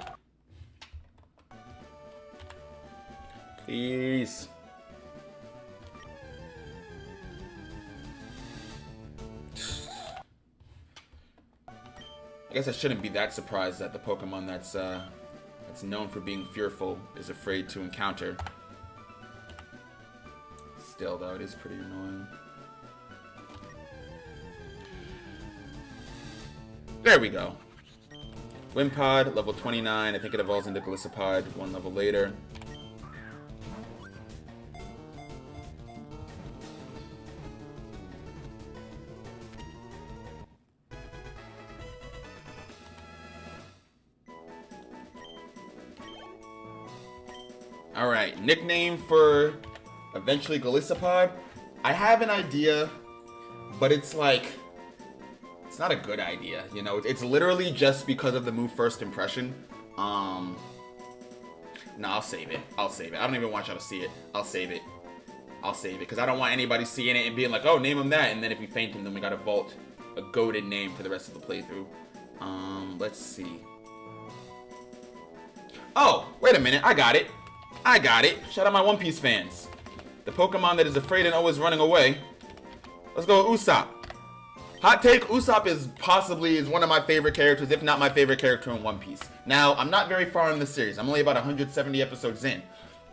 Please. I guess I shouldn't be that surprised that the Pokemon that's known for being fearful is afraid to encounter. Still, though, it is pretty annoying. There we go. Wimpod, level 29. I think it evolves into Golisopod one level later. Alright, nickname for eventually Golisopod. I have an idea, but it's like, it's not a good idea, you know? It's literally just because of the move First Impression. No, I'll save it. I'll save it. I don't even want y'all to see it. I'll save it. I'll save it, because I don't want anybody seeing it and being like, oh, name him that, and then if we faint him, then we gotta vault a goated name for the rest of the playthrough. Let's see. Oh, wait a minute. I got it. I got it. Shout out my One Piece fans. The Pokemon that is afraid and always running away. Let's go with Usopp. Hot take, Usopp is one of my favorite characters, if not my favorite character in One Piece. Now, I'm not very far in the series. I'm only about 170 episodes in.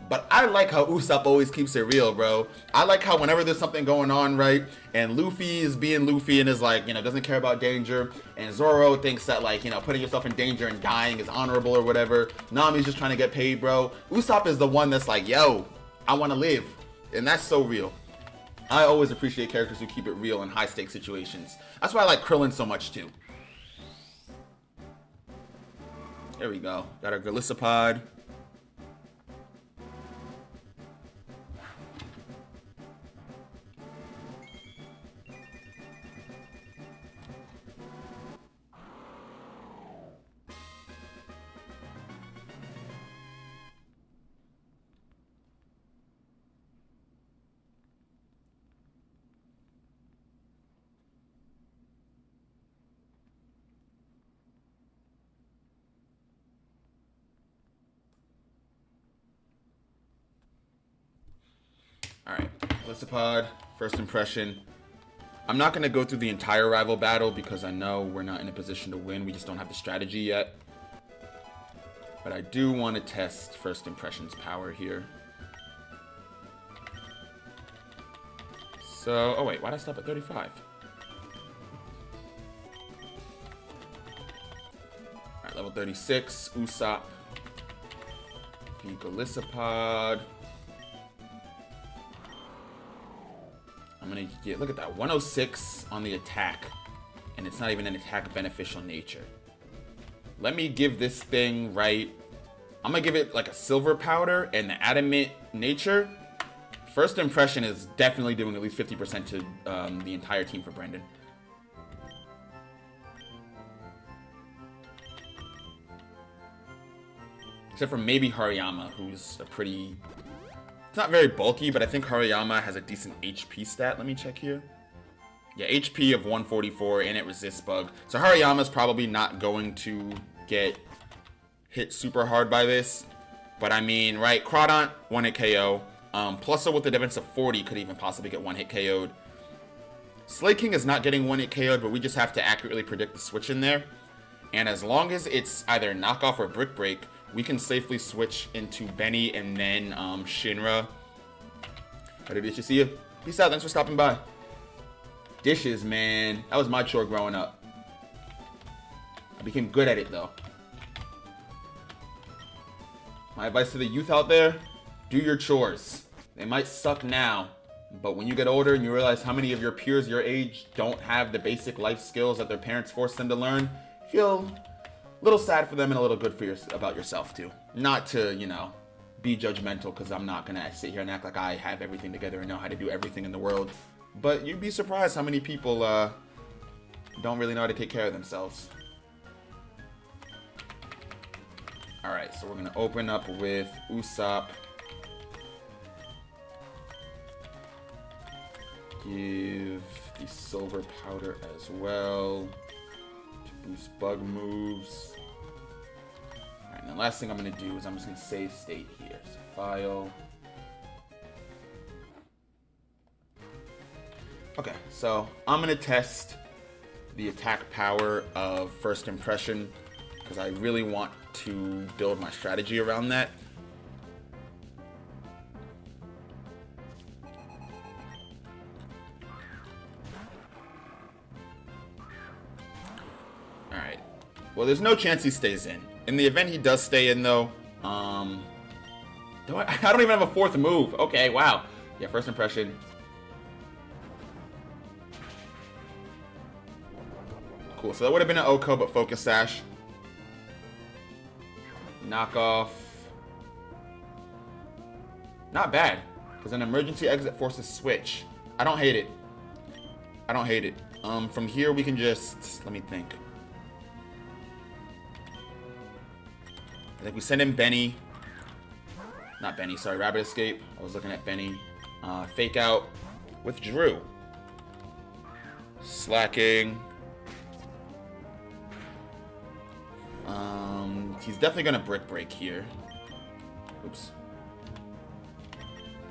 But I like how Usopp always keeps it real, bro. I like how whenever there's something going on, right, and Luffy is being Luffy and is like, you know, doesn't care about danger, and Zoro thinks that, like, you know, putting yourself in danger and dying is honorable or whatever. Nami's just trying to get paid, bro. Usopp is the one that's like, yo, I want to live. And that's so real. I always appreciate characters who keep it real in high-stakes situations. That's why I like Krillin so much, too. There we go. Got our Golisopod. Alright, Golisopod, First Impression. I'm not going to go through the entire rival battle because I know we're not in a position to win. We just don't have the strategy yet. But I do want to test First Impression's power here. So, oh wait, why'd I stop at 35? Alright, level 36, Usopp. Golisopod. I'm gonna get, look at that, 106 on the attack, and it's not even an attack beneficial nature. Let me give this thing, right, I'm going to give it like a silver powder and the adamant nature. First impression is definitely doing at least 50% to the entire team for Brendan. Except for maybe Hariyama, who's a pretty... It's not very bulky, but I think Hariyama has a decent HP stat. Let me check here. Yeah, HP of 144, and it resists bug. So Hariyama's probably not going to get hit super hard by this. But I mean, right, Crawdont, 1-hit KO. Plusso with the defense of 40 could even possibly get 1-hit KO'd. Slaking is not getting 1-hit KO'd, but we just have to accurately predict the switch in there. And as long as it's either knockoff or brick break, we can safely switch into Benny and then Shinra. Better did you see you? Peace out, thanks for stopping by. Dishes, man. That was my chore growing up. I became good at it though. My advice to the youth out there, do your chores. They might suck now, but when you get older and you realize how many of your peers your age don't have the basic life skills that their parents forced them to learn, feel a little sad for them and a little good for about yourself too. Not to, you know, be judgmental, because I'm not gonna sit here and act like I have everything together and know how to do everything in the world. But you'd be surprised how many people don't really know how to take care of themselves. Alright, so we're gonna open up with Usopp. Give the silver powder as well to boost bug moves. Alright, and the last thing I'm going to do is I'm just going to save state here. So file. Okay, so I'm going to test the attack power of first impression because I really want to build my strategy around that. Alright. Well, there's no chance he stays in. In the event he does stay in, though, I don't even have a fourth move. Okay, wow. Yeah, first impression. Cool, so that would have been an Oko, but Focus Sash. Knockoff. Not bad, because an emergency exit forces switch. I don't hate it. I don't hate it. From here we can just, let me think. I think we send in Benny. Not Benny, sorry, Rabbit Escape. I was looking at Benny. Fake out with Drew. Slacking. He's definitely gonna brick break here. Oops.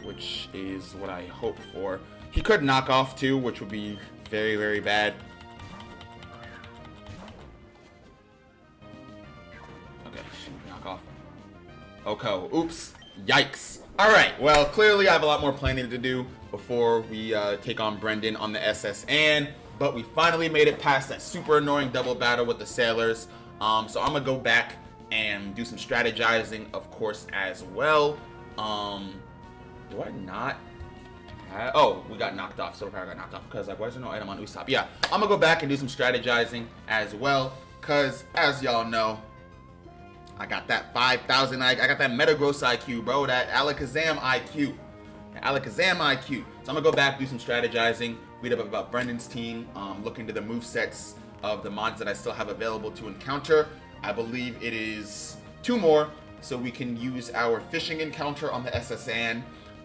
Which is what I hope for. He could knock off too, which would be very, very bad. Okay, shoot, knock off. Oko. Oops. Yikes. Alright, well, clearly I have a lot more planning to do before we take on Brendan on the SSN. But we finally made it past that super annoying double battle with the sailors. So I'm gonna go back and do some strategizing, of course, as well. Do I not have... Oh, we got knocked off. Silver Power got knocked off because, like, why is there no item on Usopp? Yeah, I'm gonna go back and do some strategizing as well because, as y'all know, I got that 5,000. I got that Metagross IQ, bro. That Alakazam IQ. Alakazam IQ. So I'm gonna go back, do some strategizing, read up about Brendan's team, look into the movesets of the mods that I still have available to encounter. I believe it is 2 more, so we can use our fishing encounter on the SSN.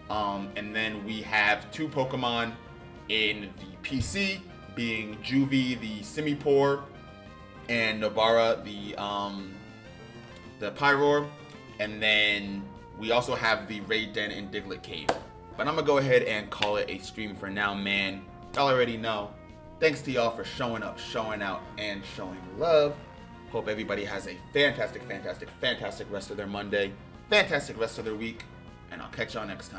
And then we have 2 Pokemon in the PC, being Juvie, the Simipour, and Nobara, the Pyroar. And then we also have the Raid Den and Diglett Cave. But I'm gonna go ahead and call it a stream for now, man. Y'all already know. Thanks to y'all for showing up, showing out, and showing love. Hope everybody has a fantastic, fantastic, fantastic rest of their Monday. Fantastic rest of their week. And I'll catch y'all next time.